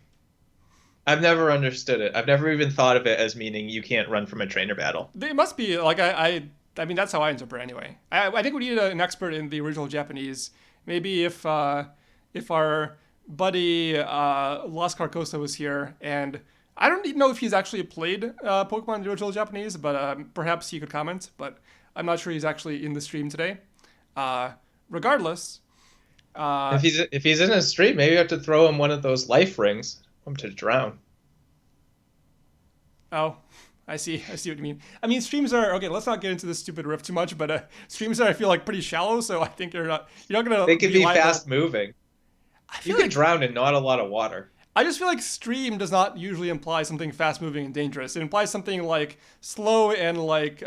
I've never understood it. I've never even thought of it as meaning you can't run from a trainer battle. They must be like I mean that's how I interpret it anyway. I think we need an expert in the original Japanese. Maybe if our buddy Las Carcosa was here, and I don't even know if he's actually played Pokemon in the original Japanese, but perhaps he could comment. But I'm not sure he's actually in the stream today. Regardless, uh, If he's in a stream, maybe you have to throw him one of those life rings. For him to drown. oh, I see what you mean. I mean, streams are okay. Let's not get into this stupid riff too much, but streams are I feel like pretty shallow, so I think you're not gonna They could be be liable. fast moving. I You feel could like drown in not a lot of water. I just feel like stream does not usually imply something fast moving and dangerous. It implies something like slow and like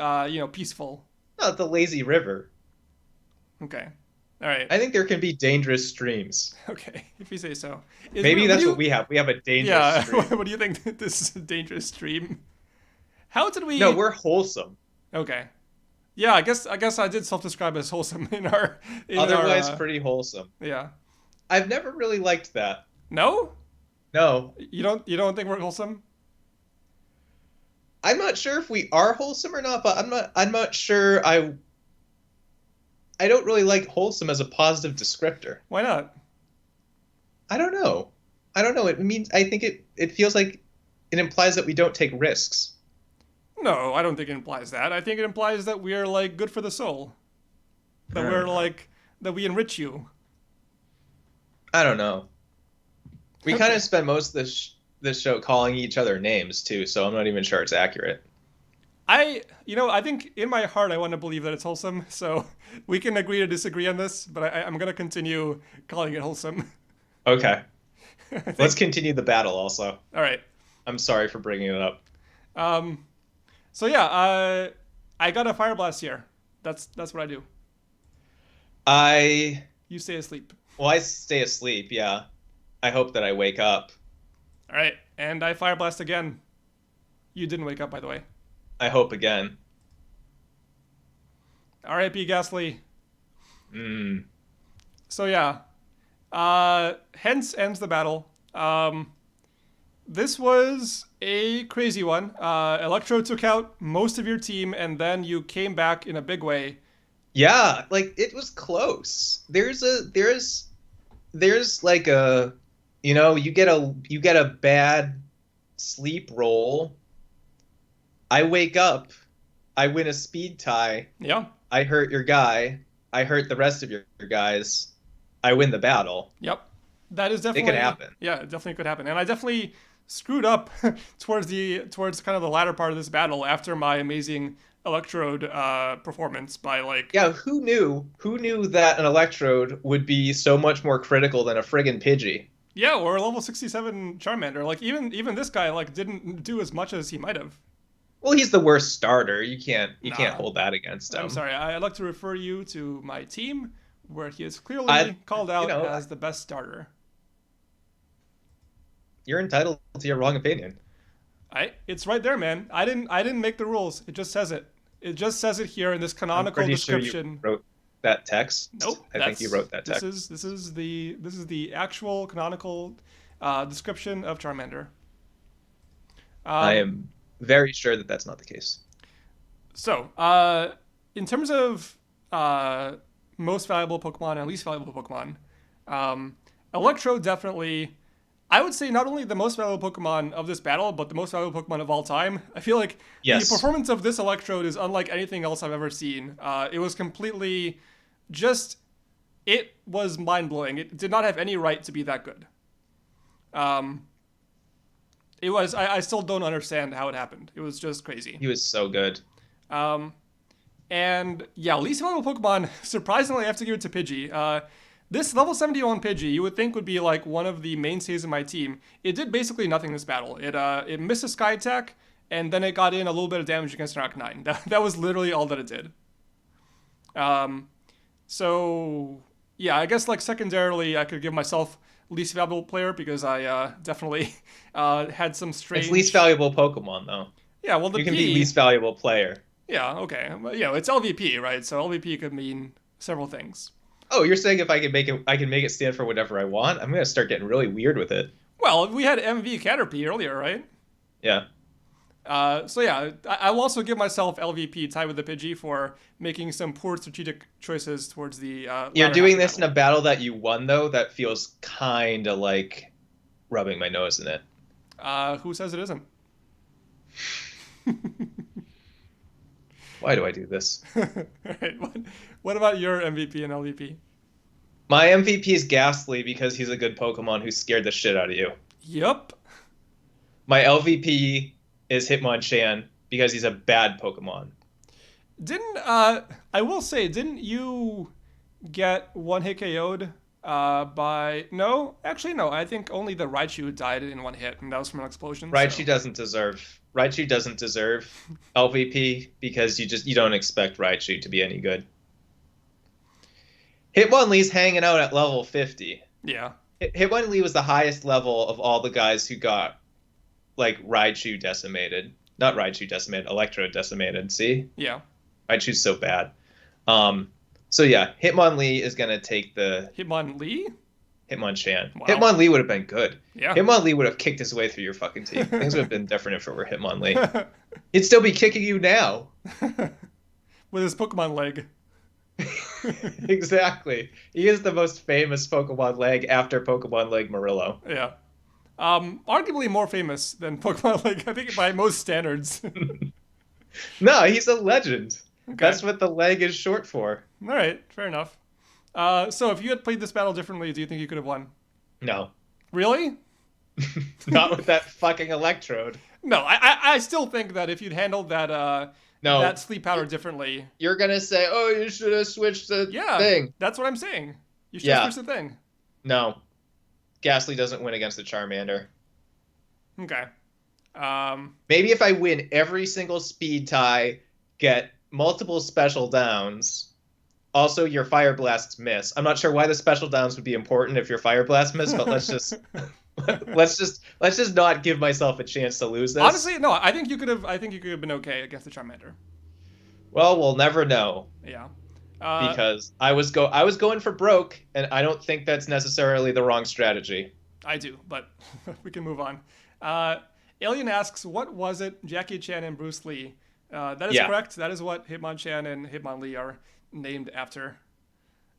peaceful. Not the lazy river. Okay, all right, I think there can be dangerous streams. okay, if you say so. Maybe Would that's you, what we have. We have a dangerous yeah. stream. What do you think? This is a dangerous stream. How did we? No, we're wholesome. Okay. Yeah, I guess I did self-describe as wholesome in our Otherwise, pretty wholesome. yeah. I've never really liked that. No, No, you don't think we're wholesome? I'm not sure if we are wholesome or not, but I'm not sure. I don't really like wholesome as a positive descriptor. Why not? I don't know. I don't know. It means I think it feels like it implies that we don't take risks. No, I don't think it implies that. I think it implies that we are like good for the soul. That we're like that we enrich you. I don't know. We kind Okay. of spend most of this show calling each other names too, so I'm not even sure it's accurate. I think in my heart I want to believe that it's wholesome. So we can agree to disagree on this, but I'm gonna continue calling it wholesome. Okay, I think. let's continue the battle. Also, All right. I'm sorry for bringing it up. Um. So yeah, I got a fire blast here. That's what I do. I You stay asleep. well, I stay asleep. Yeah, I hope that I wake up. All right, and I fire blast again. You didn't wake up, by the way. I hope again. R.I.P. Ghastly. Mm. So yeah, hence ends the battle. This was a crazy one. Electro took out most of your team, and then you came back in a big way. Yeah, like it was close. There's like a, you get a bad sleep roll. I wake up, I win a speed tie, Yeah, I hurt your guy, I hurt the rest of your guys, I win the battle. yep. That is It could definitely, happen. yeah, it definitely could happen. And I definitely screwed up towards kind of the latter part of this battle after my amazing electrode performance by like, Yeah, who knew? Who knew that an electrode would be so much more critical than a friggin' Pidgey? yeah, or a level 67 Charmander. Like even this guy like didn't do as much as he might have. Well, he's the worst starter. You can't Nah, hold that against I'm him. sorry. I'd like to refer you to my team, where he is I, clearly called you out know, as the best starter. you're entitled to your wrong opinion. It's right there, man. I didn't make the rules. It just says it. It just says it here in this I'm canonical pretty sure you description. wrote that text. Nope, I think you wrote that this text. is the actual canonical description of Charmander. I Um, am very sure that that's not the case. so in terms of most valuable Pokemon and least valuable Pokemon, um, Electro definitely. I would say not only the most valuable Pokemon of this battle, but the most valuable Pokemon of all time. I feel like the Yes. performance of this Electrode is unlike anything else I've ever seen. It was completely just. It was mind blowing. It did not have any right to be that good. Um, it was. I still don't understand how it happened. It was just crazy. He was so good. Um, and yeah, least valuable Pokemon. Surprisingly, I have to give it to Pidgey. This level 71 Pidgey, you would think would be like one of the mainstays of my team. It did basically nothing this battle. It missed a Sky attack, and then it got in a little bit of damage against an Arcanine. That was literally all that it did. Um, so yeah, I guess like secondarily, I could give myself least valuable player because I definitely had some It's least strange. valuable Pokemon, though. Yeah, well the You can be P. least valuable player. Yeah, okay, but, it's LVP, right? So LVP could mean several things. Oh, you're saying if I can make it stand for whatever I want? I'm gonna start getting really weird with it. Well, we had MV Caterpie earlier, right? Yeah. So yeah, I will also give myself LVP tied with the Pidgey for making some poor strategic choices towards the You're latter half doing of the this in battle. a battle that you won, though. That feels kind of like rubbing my nose in it. Who says it isn't? Why do I do this? All right. What about your MVP and LVP? My MVP is Ghastly because he's a good Pokemon who scared the shit out of you. Yup. My LVP is Hitmonchan because he's a bad Pokemon. Didn't I will say, didn't you get one hit KO'd by no? Actually no, I think only the Raichu died in one hit and that was from an explosion, Raichu so doesn't deserve Raichu doesn't deserve LVP because you don't expect Raichu to be any good. Hitmonlee's hanging out at level 50. yeah. Hitmonlee was the highest level of all the guys who got like Raichu decimated. Not Raichu decimated, Electro decimated. See? Yeah. Raichu's so bad. So yeah, Hitmonlee is gonna take the Hitmonlee? Hitmonchan. Wow. Hitmonlee would have been good. Yeah. Hitmonlee would have kicked his way through your fucking team. Things would have been different if it were Hitmonlee. He'd still be kicking you now. With his Pokemon leg. Exactly. He is the most famous Pokemon leg after Pokemon Leg Murillo. Yeah. Arguably more famous than Pokemon Leg, I think by most standards. No, he's a legend. Okay. That's what the leg is short for. All right, fair enough. So if you had played this battle differently, do you think you could have won? No. Really? Not with that fucking electrode. No, I still think that if you'd handled that No. that sleep powder differently, You're gonna say, oh, you should have switched the yeah, thing. that's what I'm saying. You should Yeah. switch the thing. No. Ghastly doesn't win against the Charmander. Okay. Maybe if I win every single speed tie, get multiple special downs. Also, your fire blasts miss. I'm not sure why the special downs would be important if your fire blast miss, but let's just not give myself a chance to lose this. Honestly, no. I think you could have. I think you could have been okay against the Charmander. Well, we'll never know Yeah. Uh, because I was going for broke, and I don't think that's necessarily the wrong strategy. I do, but we can move on. Uh, Alien asks, what was it Jackie Chan and Bruce Lee? That is Yeah, correct. That is what Hitmonchan and Hitmonlee are named after.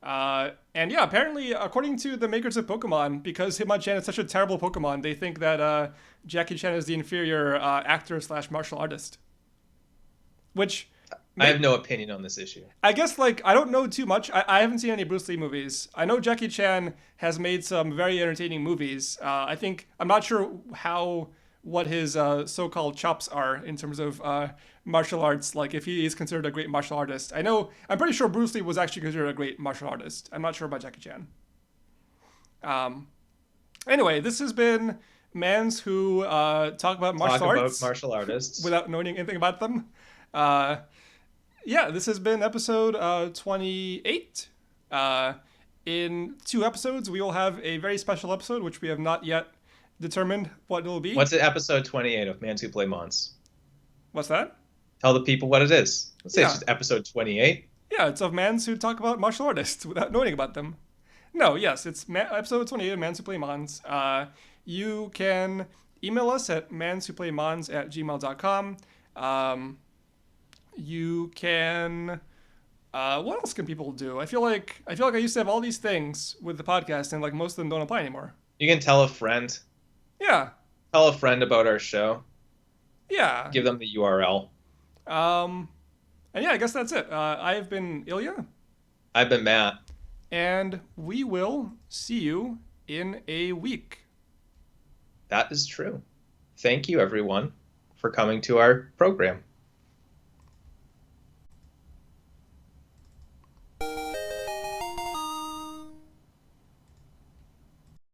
And yeah, apparently, according to the makers of Pokemon, because Hitmonchan is such a terrible Pokemon, they think that Jackie Chan is the inferior actor slash martial artist. Which, I have may, no opinion on this issue. I guess, like, I don't know too much. I haven't seen any Bruce Lee movies. I know Jackie Chan has made some very entertaining movies. I think, I'm not sure what his so-called chops are in terms of martial arts. Like, if he is considered a great martial artist. I'm pretty sure Bruce Lee was actually considered a great martial artist. I'm not sure about Jackie Chan. Um, anyway, this has been Mans who talk about Talk martial about arts martial artists. without knowing anything about them. Uh, yeah, this has been episode 28. In 2 episodes, we will have a very special episode, which we have not yet determined what it will be. What's it, episode 28 of Mans Who Play Mons? What's that? Tell the people what it is. Let's say it's Yeah, just episode 28. yeah, it's of Mans who talk about martial artists without knowing about them. No, yes, it's episode 28 of Mans Who Play Mons. You can email us at manswhoplaymons@gmail.com. You can what else can people do? I feel like I used to have all these things with the podcast, and like most of them don't apply anymore. You can tell a friend. Yeah, Tell a friend about our show. yeah. Give them the URL. Um, and yeah, I guess that's it. I have been Ilya, I've been Matt. and we will see you in a week. That is true. Thank you, everyone, for coming to our program.